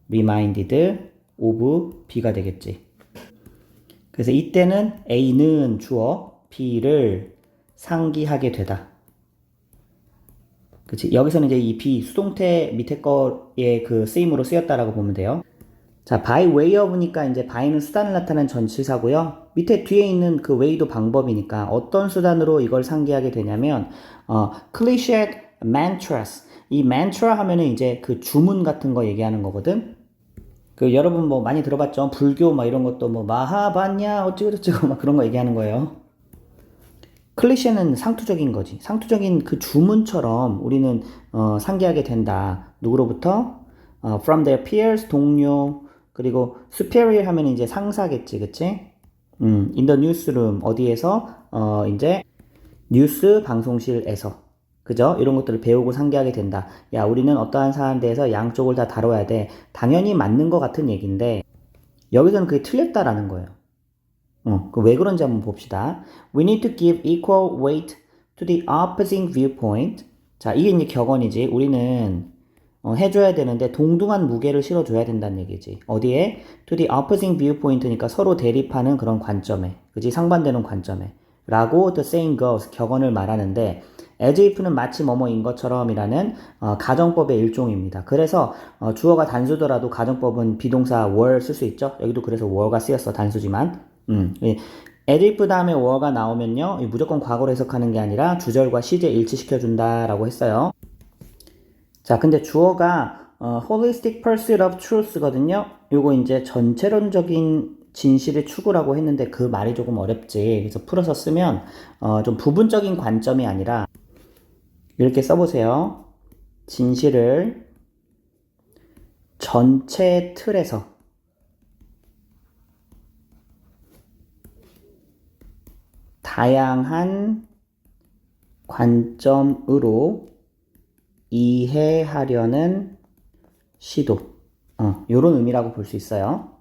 reminded of B가 되겠지. 그래서 이때는 A는 주어, B를 상기하게 되다. 그치? 여기서는 이제 이 be 수동태 밑에 거의 그 쓰임으로 쓰였다라고 보면 돼요. 자, by way of니까 이제 by는 수단을 나타낸 전치사고요. 밑에 뒤에 있는 그 way도 방법이니까 어떤 수단으로 이걸 상기하게 되냐면 cliché mantras. 이 mantra 하면은 이제 그 주문 같은 거 얘기하는 거거든. 그 여러분 뭐 많이 들어봤죠? 불교 막 이런 것도 뭐 마하반야 어찌고저찌고 막 그런 거 얘기하는 거예요. 클리셰는 상투적인 거지. 상투적인 그 주문처럼 우리는 상기하게 된다. 누구로부터? from their peers, 동료. 그리고 superior 하면 이제 상사겠지, 그치? in the newsroom, 어디에서? 이제 뉴스 방송실에서. 그죠? 이런 것들을 배우고 상기하게 된다. 야, 우리는 어떠한 사안에 대해서 양쪽을 다 다뤄야 돼. 당연히 맞는 것 같은 얘기인데, 여기서는 그게 틀렸다라는 거예요. 왜 그런지 한번 봅시다. We need to give equal weight to the opposing viewpoint. 자, 이게 이제 격언이지. 우리는 해줘야 되는데 동등한 무게를 실어줘야 된다는 얘기지. 어디에? To the opposing viewpoint니까 서로 대립하는 그런 관점에, 그지? 상반되는 관점에. 라고 the saying goes, 격언을 말하는데 as if는 마치 뭐뭐인 것처럼이라는 가정법의 일종입니다. 그래서 주어가 단수더라도 가정법은 비동사 were 쓸 수 있죠. 여기도 그래서 were가 쓰였어. 단수지만. as if 다음에 were가 나오면요, 무조건 과거로 해석하는 게 아니라 주절과 시제 일치시켜준다라고 했어요. 자, 근데 주어가 holistic pursuit of truth거든요. 요거 이제 전체론적인 진실의 추구라고 했는데 그 말이 조금 어렵지. 그래서 풀어서 쓰면 좀 부분적인 관점이 아니라 이렇게 써보세요. 진실을 전체 틀에서 다양한 관점으로 이해하려는 시도. 요런 의미라고 볼 수 있어요.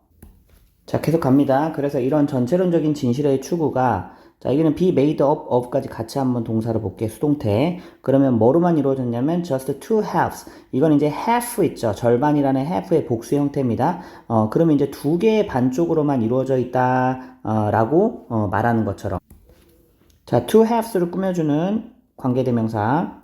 자, 계속 갑니다. 그래서 이런 전체론적인 진실의 추구가, 자, 여기는 be made up of까지 같이 한번 동사를 볼게요. 수동태. 그러면 뭐로만 이루어졌냐면 just two halves. 이건 이제 half 있죠. 절반이라는 half의 복수 형태입니다. 그러면 이제 두 개의 반쪽으로만 이루어져 있다, 라고 말하는 것처럼. 자, two halves를 꾸며주는 관계대명사.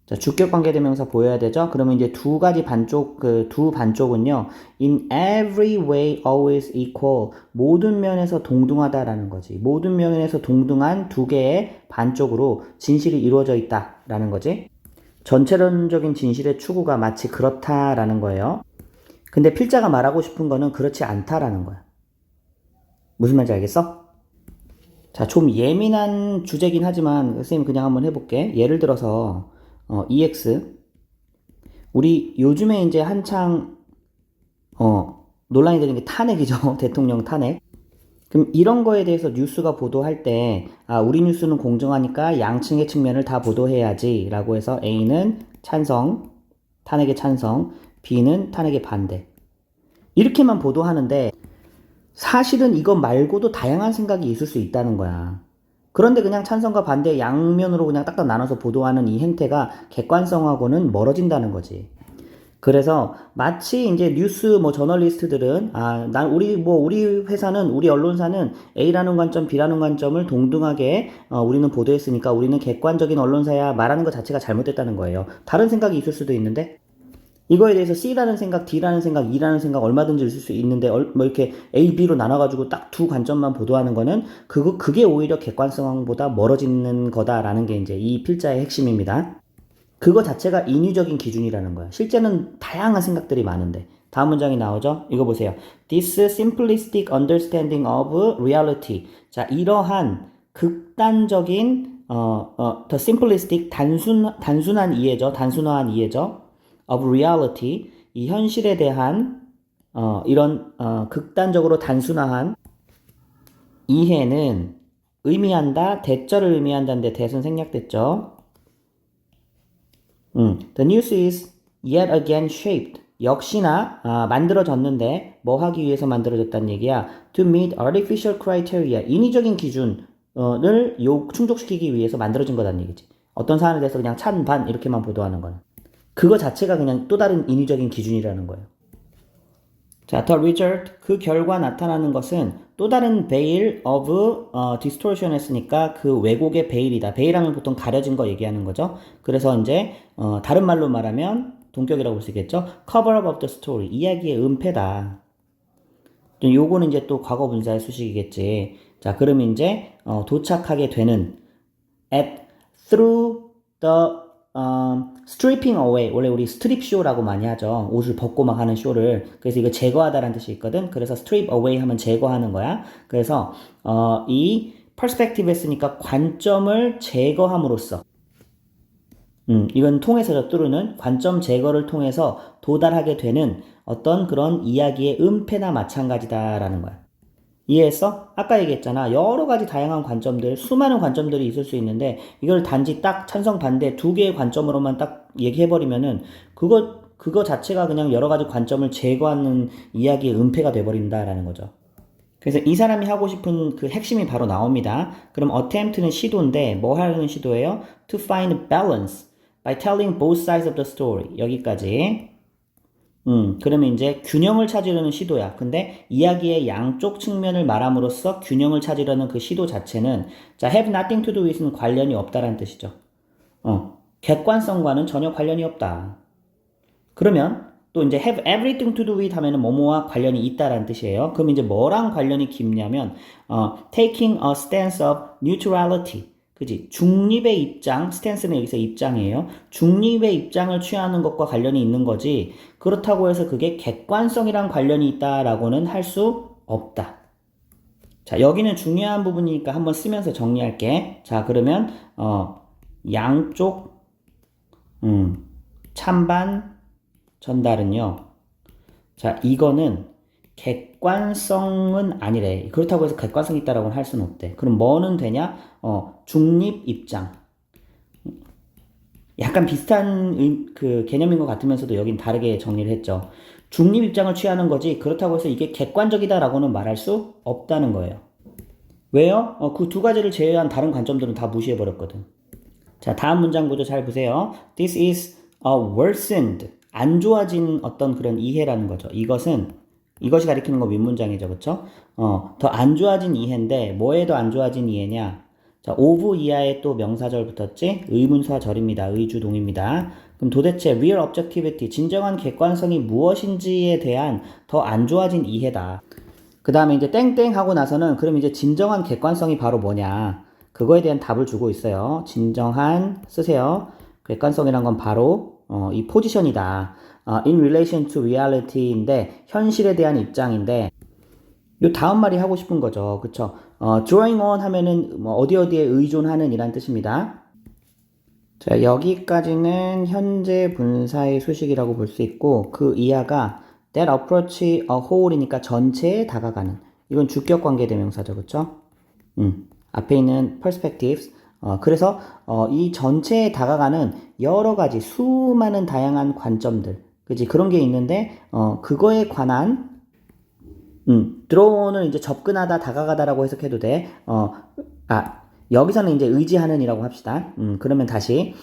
자, 주격 관계대명사 보여야 되죠? 그러면 이제 두 가지 반쪽, 두 반쪽은요, in every way always equal. 모든 면에서 동등하다라는 거지. 모든 면에서 동등한 두 개의 반쪽으로 진실이 이루어져 있다라는 거지. 전체론적인 진실의 추구가 마치 그렇다라는 거예요. 근데 필자가 말하고 싶은 거는 그렇지 않다라는 거야. 무슨 말인지 알겠어? 자, 좀 예민한 주제긴 하지만 선생님 그냥 한번 해볼게. 예를 들어서 EX 우리 요즘에 이제 한창 논란이 되는 게 탄핵이죠. 대통령 탄핵. 그럼 이런 거에 대해서 뉴스가 보도할 때 우리 뉴스는 공정하니까 양측의 측면을 다 보도해야지 라고 해서 A는 찬성, 탄핵의 찬성, B는 탄핵의 반대. 이렇게만 보도하는데 사실은 이거 말고도 다양한 생각이 있을 수 있다는 거야. 그런데 그냥 찬성과 반대 양면으로 그냥 딱딱 나눠서 보도하는 이 행태가 객관성하고는 멀어진다는 거지. 그래서 마치 이제 뉴스 저널리스트들은 우리 회사는 우리 언론사는 A라는 관점, B라는 관점을 동등하게 우리는 보도했으니까 우리는 객관적인 언론사야 말하는 것 자체가 잘못됐다는 거예요. 다른 생각이 있을 수도 있는데 이거에 대해서 C라는 생각, D라는 생각, E라는 생각 얼마든지 있을 수 있는데 이렇게 A, B로 나눠가지고 딱 두 관점만 보도하는 거는 그게 오히려 객관성보다 멀어지는 거다라는 게 이제 이 필자의 핵심입니다. 그거 자체가 인위적인 기준이라는 거야. 실제는 다양한 생각들이 많은데. 다음 문장이 나오죠? 이거 보세요. This simplistic understanding of reality. 자, 이러한 극단적인 the simplistic 단순한 이해죠. 단순화한 이해죠. of reality. 이 현실에 대한 이런 극단적으로 단순화한 이해는 의미한다. 대절을 의미한다는데 대선 생략됐죠. The news is yet again shaped. 역시나 만들어졌는데 뭐 하기 위해서 만들어졌다는 얘기야. To meet artificial criteria. 인위적인 기준을 충족시키기 위해서 만들어진 거다는 얘기지. 어떤 사안에 대해서 그냥 찬반 이렇게만 보도하는 거는. 그거 자체가 그냥 또 다른 인위적인 기준이라는 거예요. 자, the result, 그 결과 나타나는 것은 또 다른 veil of distortion 했으니까 그 왜곡의 베일이다. 베일하면 보통 가려진 거 얘기하는 거죠. 그래서 이제 다른 말로 말하면 동격이라고 볼 수 있겠죠. cover up of the story, 이야기의 은폐다. 요거는 이제 또 과거 분사의 수식이겠지. 자, 그러면 이제 도착하게 되는 through the stripping away. 원래 우리 스트립 쇼라고 많이 하죠. 옷을 벗고 막 하는 쇼를. 그래서 이거 제거하다라는 뜻이 있거든. 그래서 strip away 하면 제거하는 거야. 그래서 이 perspective 했으니까 관점을 제거함으로써 이건 통해서 뚫는 관점 제거를 통해서 도달하게 되는 어떤 그런 이야기의 은폐나 마찬가지다라는 거야. 이해했어? 아까 얘기했잖아. 여러 가지 다양한 관점들, 수많은 관점들이 있을 수 있는데 이걸 단지 딱 찬성 반대 두 개의 관점으로만 딱 얘기해버리면은 그거 자체가 그냥 여러 가지 관점을 제거하는 이야기의 은폐가 돼버린다라는 거죠. 그래서 이 사람이 하고 싶은 그 핵심이 바로 나옵니다. 그럼 attempt는 시도인데 뭐 하려는 시도예요? To find balance by telling both sides of the story. 여기까지. 그러면 이제 균형을 찾으려는 시도야. 근데 이야기의 양쪽 측면을 말함으로써 균형을 찾으려는 그 시도 자체는 자, have nothing to do with는 관련이 없다라는 뜻이죠. 객관성과는 전혀 관련이 없다. 그러면 또 이제 have everything to do with 하면은 뭐뭐와 관련이 있다라는 뜻이에요. 그럼 이제 뭐랑 관련이 깊냐면 taking a stance of neutrality. 그지? 중립의 입장, 스탠스는 여기서 입장이에요. 중립의 입장을 취하는 것과 관련이 있는 거지. 그렇다고 해서 그게 객관성이랑 관련이 있다라고는 할 수 없다. 자, 여기는 중요한 부분이니까 한번 쓰면서 정리할게. 자, 그러면 양쪽 찬반 전달은요. 자, 이거는 객관성은 아니래. 그렇다고 해서 객관성이 있다라고는 할 수는 없대. 그럼 뭐는 되냐? 중립 입장. 약간 비슷한 그 개념인 것 같으면서도 여긴 다르게 정리를 했죠. 중립 입장을 취하는 거지 그렇다고 해서 이게 객관적이다라고는 말할 수 없다는 거예요. 왜요? 그 두 가지를 제외한 다른 관점들은 다 무시해버렸거든. 자, 다음 문장 구조 잘 보세요. This is a worsened. 안 좋아진 어떤 그런 이해라는 거죠. 이것이 가리키는 거 윗문장이죠. 그쵸? 더 안 좋아진 이해인데, 뭐에 더 안 좋아진 이해냐? 자, of 이하에 또 명사절 붙었지? 의문사절입니다. 의주동입니다. 그럼 도대체 real objectivity, 진정한 객관성이 무엇인지에 대한 더 안 좋아진 이해다. 그 다음에 이제 땡땡 하고 나서는 그럼 이제 진정한 객관성이 바로 뭐냐? 그거에 대한 답을 주고 있어요. 진정한 쓰세요. 객관성이란 건 바로 이 포지션이다. in relation to reality인데 현실에 대한 입장인데 요 다음 말이 하고 싶은 거죠. 그쵸? drawing on 하면은 뭐 어디에 의존하는 이란 뜻입니다. 자, 여기까지는 현재 분사의 수식이라고 볼 수 있고 그 이하가 that approach a whole이니까 전체에 다가가는 이건 주격 관계 대명사죠. 그쵸? 앞에 있는 perspectives 그래서 이 전체에 다가가는 여러 가지 수많은 다양한 관점들 그지 그런 게 있는데 그거에 관한 드로우는 이제 접근하다 다가가다라고 해석해도 돼. 여기서는 이제 의지하는이라고 합시다. 그러면 다시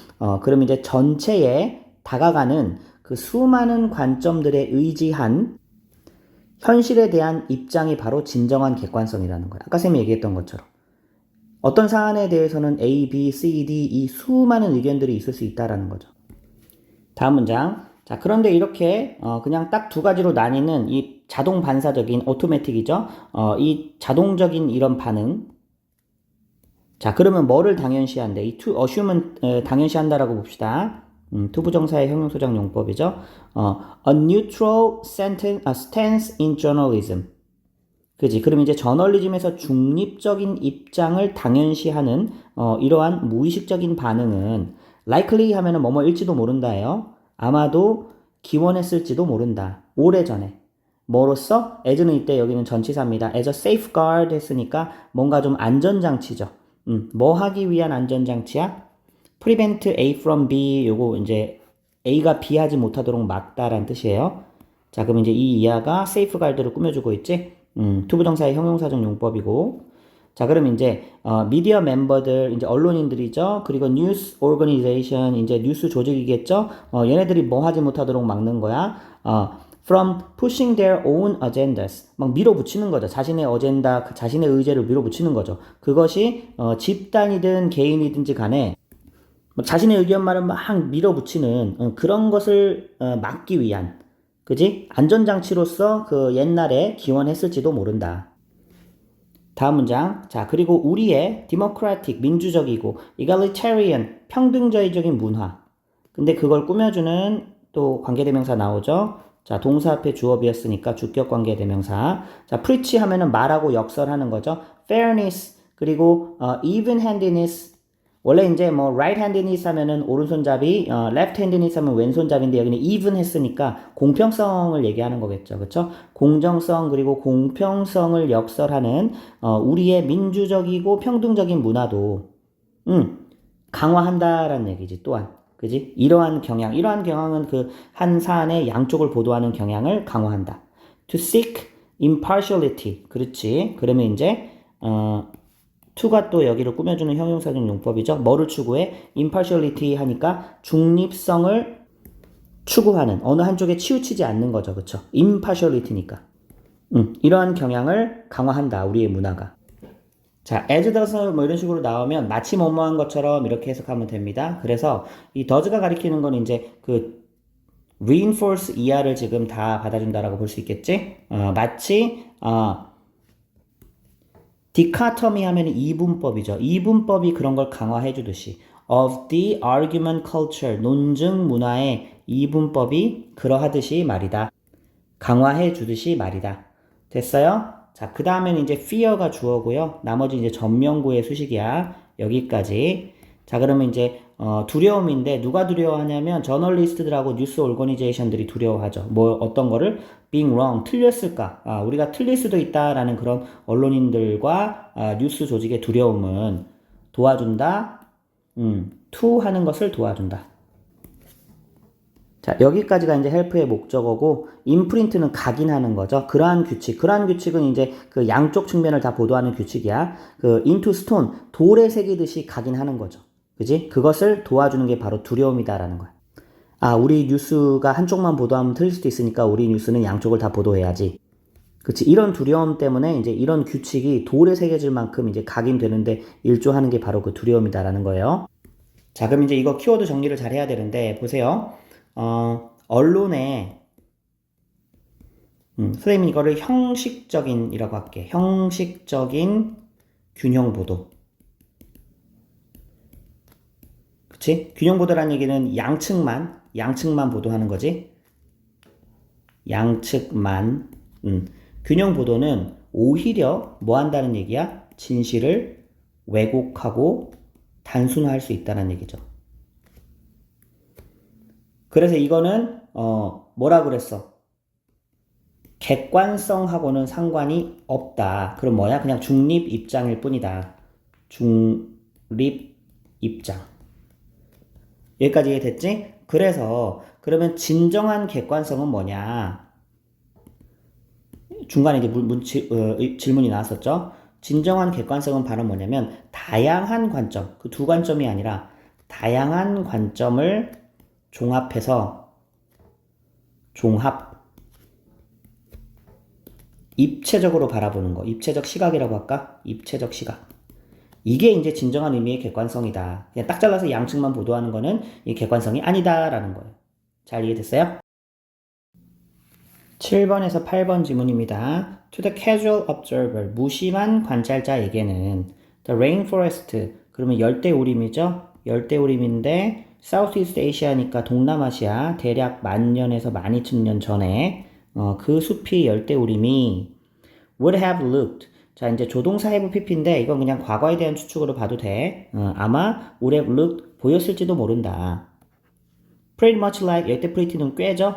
그럼 이제 전체에 다가가는 그 수많은 관점들에 의지한 현실에 대한 입장이 바로 진정한 객관성이라는 거야. 아까 쌤이 얘기했던 것처럼. 어떤 사안에 대해서는 A, B, C, D, 이 수많은 의견들이 있을 수 있다라는 거죠. 다음 문장. 자, 그런데 이렇게 그냥 딱 두 가지로 나뉘는 이 자동 반사적인 오토매틱이죠. 이 자동적인 이런 반응. 자, 그러면 뭐를 당연시한대? 이 to assume은 당연시한다라고 봅시다. 투부정사의 형용소장 용법이죠. A neutral stance in journalism. 그지? 그럼 이제 저널리즘에서 중립적인 입장을 당연시하는 이러한 무의식적인 반응은 likely 하면은 뭐뭐일지도 모른다예요. 아마도 기원했을지도 모른다. 오래전에. 뭐로써? as는 이때 여기는 전치사입니다. as a safeguard 했으니까 뭔가 좀 안전장치죠. 뭐 하기 위한 안전장치야? prevent A from B 요거 이제 A가 B 하지 못하도록 막다라는 뜻이에요. 자, 그럼 이제 이 이하가 safeguard를 꾸며주고 있지? 투부정사의 형용사적 용법이고 자, 그럼 이제 미디어 멤버들 이제 언론인들이죠. 그리고 뉴스 오거니제이션 이제 뉴스 조직이겠죠. 얘네들이 뭐 하지 못하도록 막는 거야. from pushing their own agendas 막 밀어붙이는 거죠. 자신의 어젠다, 자신의 의제를 밀어붙이는 거죠. 그것이 집단이든 개인이든지 간에 자신의 의견만을 막 밀어붙이는 그런 것을 막기 위한 그지? 안전장치로서 그 옛날에 기원했을지도 모른다. 다음 문장. 자, 그리고 우리의 democratic, 민주적이고 egalitarian, 평등주의적인 문화. 근데 그걸 꾸며주는 또 관계대명사 나오죠. 자, 동사 앞에 주어비었으니까 주격 관계대명사. 자, preach 하면은 말하고 역설하는 거죠. fairness, 그리고 even-handedness. 원래 이제 뭐 right-handedness 하면은 오른손잡이, left-handedness 하면 왼손잡이인데 여기는 even 했으니까 공평성을 얘기하는 거겠죠. 그쵸? 공정성 그리고 공평성을 역설하는 우리의 민주적이고 평등적인 문화도 강화한다라는 얘기지 또한. 그지? 이러한 경향은 그 한 사안의 양쪽을 보도하는 경향을 강화한다. To seek impartiality. 그렇지. 그러면 이제 to가 또 여기를 꾸며주는 형용사적 용법이죠. 뭐를 추구해? impartiality 하니까 중립성을 추구하는 어느 한쪽에 치우치지 않는 거죠. 그쵸? impartiality니까. 이러한 경향을 강화한다. 우리의 문화가. 자, as does 뭐 이런 식으로 나오면 마치 뭐뭐한 것처럼 이렇게 해석하면 됩니다. 그래서 이 does가 가리키는 건 이제 그 reinforce 이하를 지금 다 받아준다라고 볼 수 있겠지? 마치 디카토미 하면 이분법이죠. 이분법이 그런 걸 강화해 주듯이 of the argument culture 논증 문화의 이분법이 그러하듯이 말이다. 강화해 주듯이 말이다. 됐어요? 자, 그 다음에는 이제 fear가 주어고요. 나머지 이제 전명구의 수식이야. 여기까지. 자, 그러면 이제 두려움인데 누가 두려워하냐면 저널리스트들하고 뉴스 오거니제이션들이 두려워하죠. 뭐 어떤 거를 being wrong 틀렸을까? 우리가 틀릴 수도 있다라는 그런 언론인들과 뉴스 조직의 두려움은 도와준다. to 하는 것을 도와준다. 자, 여기까지가 이제 help의 목적어고 imprint는 각인하는 거죠. 그러한 규칙은 이제 그 양쪽 측면을 다 보도하는 규칙이야. 그 into stone 돌에 새기듯이 각인하는 거죠. 그지? 그것을 도와주는 게 바로 두려움이다라는 거야. 우리 뉴스가 한쪽만 보도하면 틀릴 수도 있으니까 우리 뉴스는 양쪽을 다 보도해야지. 그치? 이런 두려움 때문에 이제 이런 규칙이 돌에 새겨질 만큼 이제 각인되는데 일조하는 게 바로 그 두려움이다라는 거예요. 자, 그럼 이제 이거 키워드 정리를 잘 해야 되는데, 보세요. 언론에, 선생님이 이거를 형식적인이라고 할게. 형식적인 균형 보도. 그치? 균형 보도라는 얘기는 양측만 보도하는 거지. 양측만. 균형 보도는 오히려 뭐 한다는 얘기야? 진실을 왜곡하고 단순화할 수 있다는 얘기죠. 그래서 이거는 뭐라 그랬어? 객관성하고는 상관이 없다. 그럼 뭐야? 그냥 중립 입장일 뿐이다. 중립 입장. 여기까지 이해됐지? 그래서 그러면 진정한 객관성은 뭐냐? 중간에 이제 질문이 나왔었죠? 진정한 객관성은 바로 뭐냐면 다양한 관점, 그 두 관점이 아니라 다양한 관점을 종합해서 입체적으로 바라보는 거. 입체적 시각이라고 할까? 입체적 시각. 이게 이제 진정한 의미의 객관성이다. 그냥 딱 잘라서 양측만 보도하는 거는 이 객관성이 아니다라는 거예요. 잘 이해됐어요? 7번에서 8번 지문입니다. To the casual observer, 무심한 관찰자에게는 the rainforest, 그러면 열대우림이죠? 열대우림인데 Southeast Asia니까 동남아시아 대략 10,000년에서 12,000년 전에 그 숲이 열대우림이 would have looked. 자, 이제 조동사 have pp인데 이건 그냥 과거에 대한 추측으로 봐도 돼. 아마 would have looked 보였을지도 모른다. pretty much like 열대프리티는 꾀죠.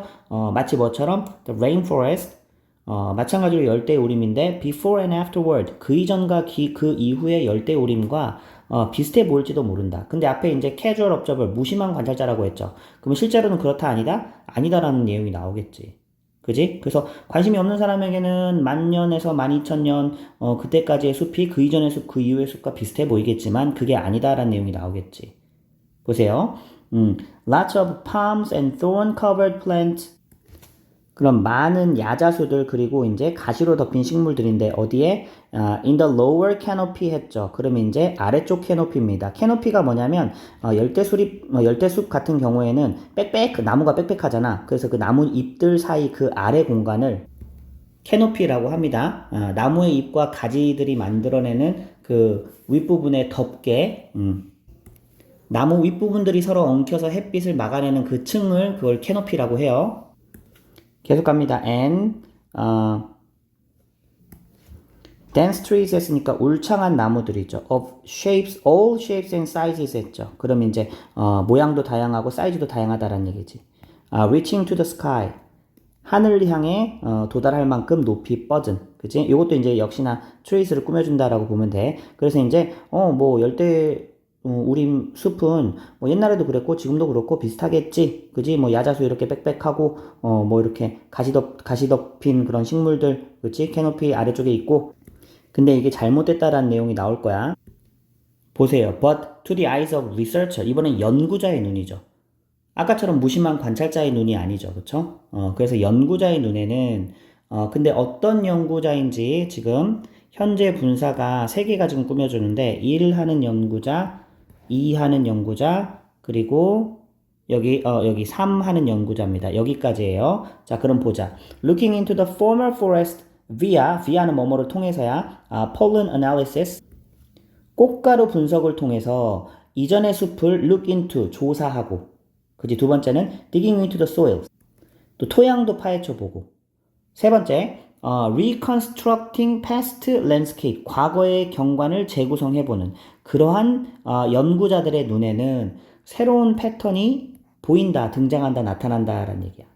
마치 뭐처럼 the rainforest 마찬가지로 열대우림인데 before and afterward 그 이전과 그 이후의 열대우림과 비슷해 보일지도 모른다. 근데 앞에 이제 casual observer 무심한 관찰자라고 했죠. 그러면 실제로는 그렇다 아니다? 아니다라는 내용이 나오겠지. 그지? 그래서 관심이 없는 사람에게는 10,000년에서 12,000년 그때까지의 숲이 그 이전의 숲, 그 이후의 숲과 비슷해 보이겠지만 그게 아니다라는 내용이 나오겠지. 보세요. Lots of palms and thorn covered plants. 그럼 많은 야자수들 그리고 이제 가시로 덮인 식물들인데 어디에 in the lower canopy 했죠. 그러면 이제 아래쪽 캐노피입니다. 캐노피가 뭐냐면 열대숲 같은 경우에는 나무가 빽빽하잖아. 그래서 그 나무 잎들 사이 그 아래 공간을 캐노피라고 합니다. 나무의 잎과 가지들이 만들어내는 그 윗부분에 덮개 나무 윗부분들이 서로 엉켜서 햇빛을 막아내는 그 층을 그걸 캐노피라고 해요. 계속 갑니다. And dense trees 했으니까 울창한 나무들이죠. Of shapes, all shapes and sizes 했죠. 그러면 이제 모양도 다양하고 사이즈도 다양하다라는 얘기지. Reaching to the sky. 하늘을 향해 도달할 만큼 높이 뻗은. 그치? 이것도 이제 역시나 trees를 꾸며준다라고 보면 돼. 그래서 이제 뭐 열대 우리 숲은 뭐 옛날에도 그랬고 지금도 그렇고 비슷하겠지. 그지? 뭐 야자수 이렇게 빽빽하고 뭐 이렇게 가시 덮인 그런 식물들, 그치? 캐노피 아래쪽에 있고. 근데 이게 잘못됐다라는 내용이 나올 거야. 보세요. But to the eyes of researcher. 이번엔 연구자의 눈이죠. 아까처럼 무심한 관찰자의 눈이 아니죠. 그쵸? 그래서 연구자의 눈에는, 근데 어떤 연구자인지 지금 현재 분사가 3개가 지금 꾸며주는데, 1 하는 연구자, 2 하는 연구자, 그리고 여기 3 하는 연구자입니다. 여기까지예요. 자, 그럼 보자. Looking into the former forest via는 뭐뭐를 통해서야, pollen analysis, 꽃가루 분석을 통해서 이전의 숲을 look into, 조사하고, 그지? 두 번째는 digging into the soil, 또 토양도 파헤쳐보고. 세 번째, reconstructing past landscape, 과거의 경관을 재구성해보는 그러한 연구자들의 눈에는 새로운 패턴이 보인다, 등장한다, 나타난다라는 얘기야.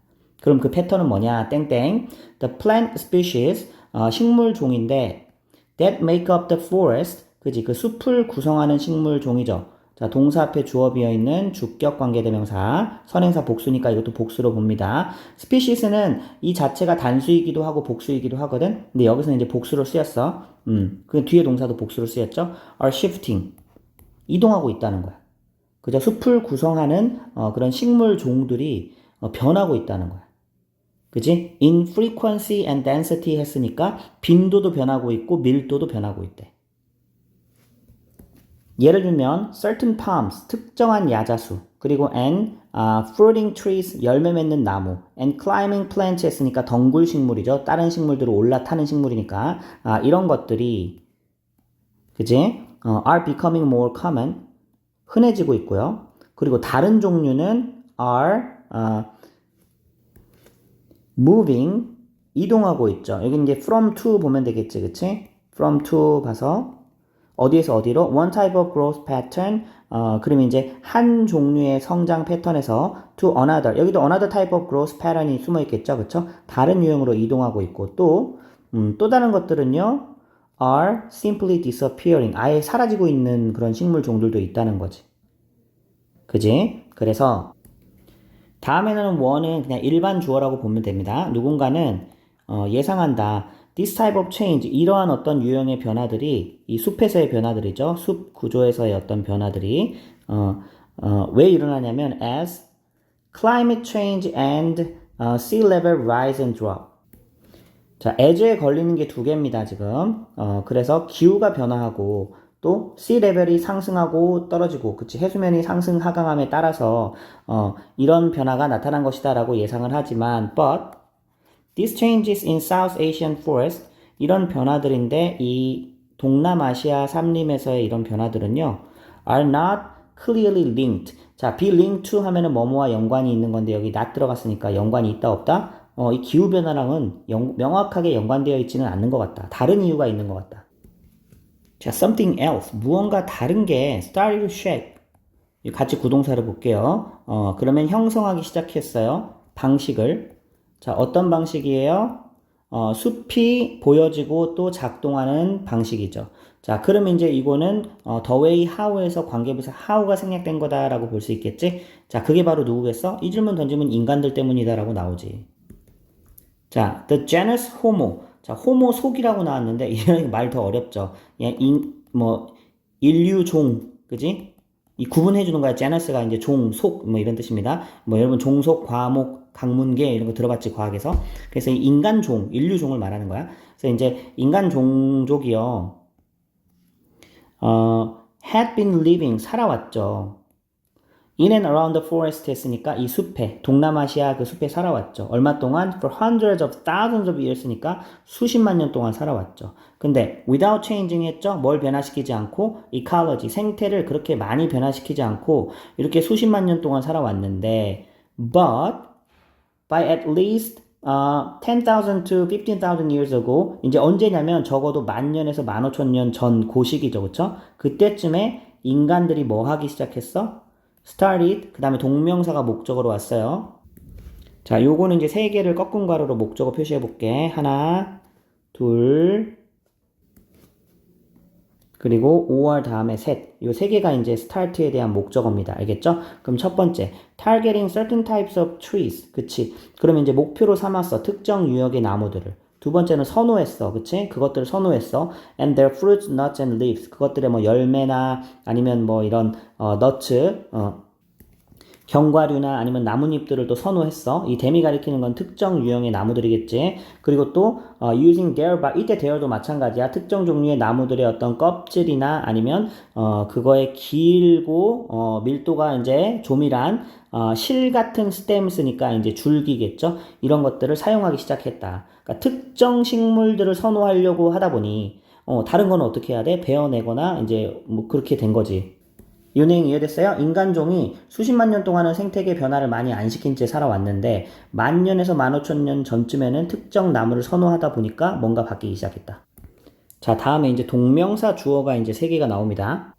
그럼 그 패턴은 뭐냐? 땡땡. The plant species, 식물 종인데 that make up the forest, 그지? 그 숲을 구성하는 식물 종이죠. 자, 동사 앞에 주어 비어 있는 주격 관계대명사, 선행사 복수니까 이것도 복수로 봅니다. 스피시스는 이 자체가 단수이기도 하고 복수이기도 하거든. 근데 여기서는 이제 복수로 쓰였어. 그 뒤에 동사도 복수로 쓰였죠. are shifting, 이동하고 있다는 거야. 그죠? 숲을 구성하는 그런 식물 종들이 변하고 있다는 거야. 그지? in frequency and density 했으니까 빈도도 변하고 있고 밀도도 변하고 있대. 예를 들면 certain palms, 특정한 야자수, 그리고 and fruiting trees, 열매 맺는 나무, and climbing plants 했으니까 덩굴 식물이죠. 다른 식물들을 올라타는 식물이니까 이런 것들이, 그지? are becoming more common, 흔해지고 있고요. 그리고 다른 종류는 are moving, 이동하고 있죠. 여기 이제 from to 보면 되겠지, 그치? from to 가서 어디에서 어디로? one type of growth pattern, 그러면 이제 한 종류의 성장 패턴에서 to another, 여기도 another type of growth pattern이 숨어 있겠죠, 그쵸? 다른 유형으로 이동하고 있고, 또 다른 것들은요, are simply disappearing, 아예 사라지고 있는 그런 식물 종들도 있다는 거지. 그지? 그래서 다음에는 one은 그냥 일반 주어라고 보면 됩니다. 누군가는 예상한다. This type of change, 이러한 어떤 유형의 변화들이, 이 숲에서의 변화들이죠. 숲 구조에서의 어떤 변화들이 왜 일어나냐면 as climate change and sea level rise and drop. 자, as에 걸리는 게 두 개입니다, 지금. 그래서 기후가 변화하고 또 sea level이 상승하고 떨어지고, 그치? 해수면이 상승 하강함에 따라서 이런 변화가 나타난 것이다라고 예상을 하지만 but these changes in South Asian forest, 이런 변화들인데 이 동남아시아 삼림에서의 이런 변화들은요, are not clearly linked. 자, be linked to 하면은 뭐뭐와 연관이 있는 건데 여기 not 들어갔으니까 연관이 있다 없다? 이 기후 변화랑은 명확하게 연관되어 있지는 않는 것 같다. 다른 이유가 있는 것 같다. 자, something else, 무언가 다른 게 started to shape. 같이 구동사를 볼게요. 그러면 형성하기 시작했어요. 방식을. 자, 어떤 방식이에요? 숲이 보여지고 또 작동하는 방식이죠. 자, 그러면 이제 이거는 the way how에서 관계부사 how가 생략된 거다라고 볼 수 있겠지? 자, 그게 바로 누구겠어? 이 질문 던지면 인간들 때문이다라고 나오지. 자, the genus homo. 자, 호모 속이라고 나왔는데 이런 말 더 어렵죠. 인류종, 그지? 이 구분해 주는 거야. genus가 이제 종, 속, 뭐 이런 뜻입니다. 뭐 여러분 종속, 과목, 강문계 이런 거 들어봤지 과학에서. 그래서 이 인간종, 인류종을 말하는 거야. 그래서 이제 인간 종족이요. had been living, 살아왔죠. in and around the forest 했으니까 이 숲에, 동남아시아 그 숲에 살아왔죠. 얼마 동안? for hundreds of thousands of years니까 수십만 년 동안 살아왔죠. 근데 without changing 했죠. 뭘 변화시키지 않고 ecology, 생태를 그렇게 많이 변화시키지 않고 이렇게 수십만 년 동안 살아왔는데 but by at least 10,000 to 15,000 years ago, 이제 언제냐면 적어도 10,000년에서 15,000년 전 고시기죠. 그쵸? 그때쯤에 인간들이 뭐 하기 시작했어? started, 그 다음에 동명사가 목적어로 왔어요. 자, 요거는 이제 세 개를 꺾은 괄호로 목적어 표시해 볼게. 하나, 둘, 그리고 5월 다음에 셋. 이 세 개가 이제 start에 대한 목적어입니다. 알겠죠? 그럼 첫 번째, targeting certain types of trees. 그치? 그러면 이제 목표로 삼았어. 특정 유형의 나무들을. 두 번째는 선호했어. 그치? 그것들을 선호했어. And their fruits, nuts and leaves. 그것들의 뭐 열매나 아니면 뭐 이런, nuts, 견과류나 아니면 나뭇잎들을 또 선호했어. 이 댐이 가리키는 건 특정 유형의 나무들이겠지. 그리고 또 using their 이때 their도 마찬가지야. 특정 종류의 나무들의 어떤 껍질이나 아니면 그거의 길고 밀도가 이제 조밀한 실 같은 스템스니까 이제 줄기겠죠. 이런 것들을 사용하기 시작했다. 그러니까 특정 식물들을 선호하려고 하다 보니 다른 거는 어떻게 해야 돼? 베어내거나 이제 뭐 그렇게 된 거지. 이 내용 이해됐어요? 인간종이 수십만 년 동안은 생태계 변화를 많이 안 시킨 채 살아왔는데 만 년에서 만 오천 년 전쯤에는 특정 나무를 선호하다 보니까 뭔가 바뀌기 시작했다. 자, 다음에 이제 동명사 주어가 이제 세 개가 나옵니다.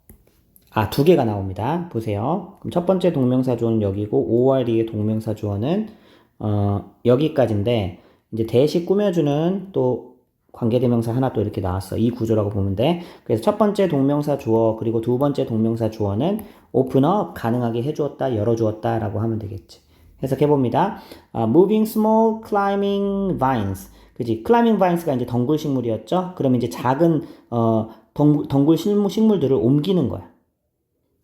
두 개가 나옵니다. 보세요. 그럼 첫 번째 동명사 주어는 여기고 5월 뒤에 동명사 주어는 여기까지인데 이제 대시 꾸며주는 또 관계대명사 하나 또 이렇게 나왔어. 이 구조라고 보면 돼. 그래서 첫 번째 동명사 주어 그리고 두 번째 동명사 주어는 open up 가능하게 해주었다, 열어주었다 라고 하면 되겠지. 해석해봅니다. moving small climbing vines. 그지? climbing vines가 이제 덩굴 식물이었죠. 그러면 이제 작은 덩굴 식물들을 옮기는 거야.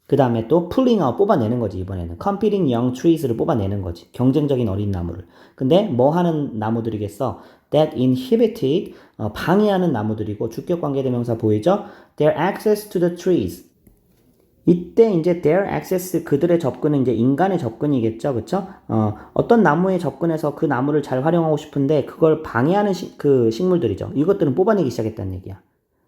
그 다음에 또 pulling out 뽑아내는 거지. 이번에는 competing young trees를 뽑아내는 거지. 경쟁적인 어린 나무를. 근데 뭐 하는 나무들이겠어? that inhibited 방해하는 나무들이고 주격 관계대명사 보이죠? their access to the trees. 이때 이제 their access 그들의 접근은 이제 인간의 접근이겠죠, 그쵸? 어떤 나무에 접근해서 그 나무를 잘 활용하고 싶은데 그걸 방해하는 그 식물들이죠. 이것들은 뽑아내기 시작했다는 얘기야.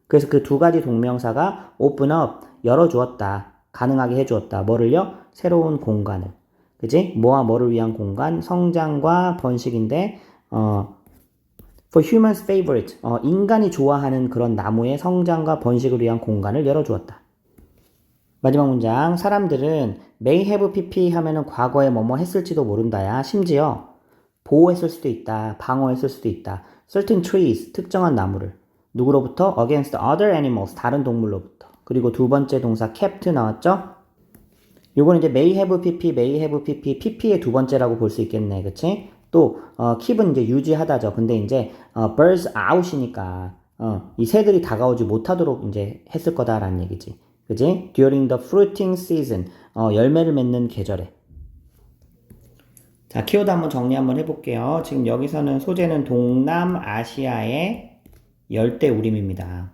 그래서 그 두 가지 동명사가 open up 열어주었다, 가능하게 해주었다. 뭐를요? 새로운 공간을. 그지? 뭐와 뭐를 위한 공간? 성장과 번식인데 for humans favorite 인간이 좋아하는 그런 나무의 성장과 번식을 위한 공간을 열어주었다. 마지막 문장 사람들은 may have pp 하면은 과거에 뭐뭐 했을지도 모른다야. 심지어 보호했을 수도 있다. 방어했을 수도 있다. certain trees 특정한 나무를 누구로부터? against other animals 다른 동물로부터. 그리고 두 번째 동사 kept 나왔죠? 요거는 이제 may have pp, pp의 두 번째라고 볼 수 있겠네. 그치? 또 keep은 이제 유지하다죠. 근데 이제 birds out이니까 이 새들이 다가오지 못하도록 이제 했을 거다라는 얘기지. 그지? during the fruiting season 열매를 맺는 계절에. 자, 키워드 한번 정리 한번 해볼게요. 지금 여기서는 소재는 동남아시아의 열대우림입니다.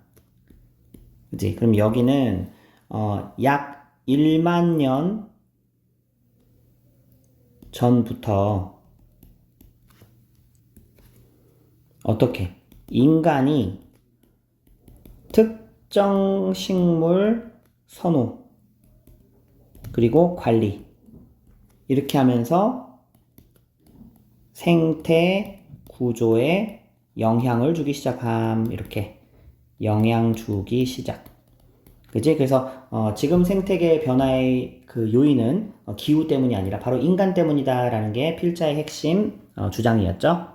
그지? 그럼 여기는 약 1만 년 전부터 어떻게 인간이 특정 식물 선호 그리고 관리 이렇게 하면서 생태 구조에 영향을 주기 시작함. 이렇게 영향 주기 시작. 그지? 그래서 지금 생태계 변화의 그 요인은 기후 때문이 아니라 바로 인간 때문이다라는 게 필자의 핵심 주장이었죠.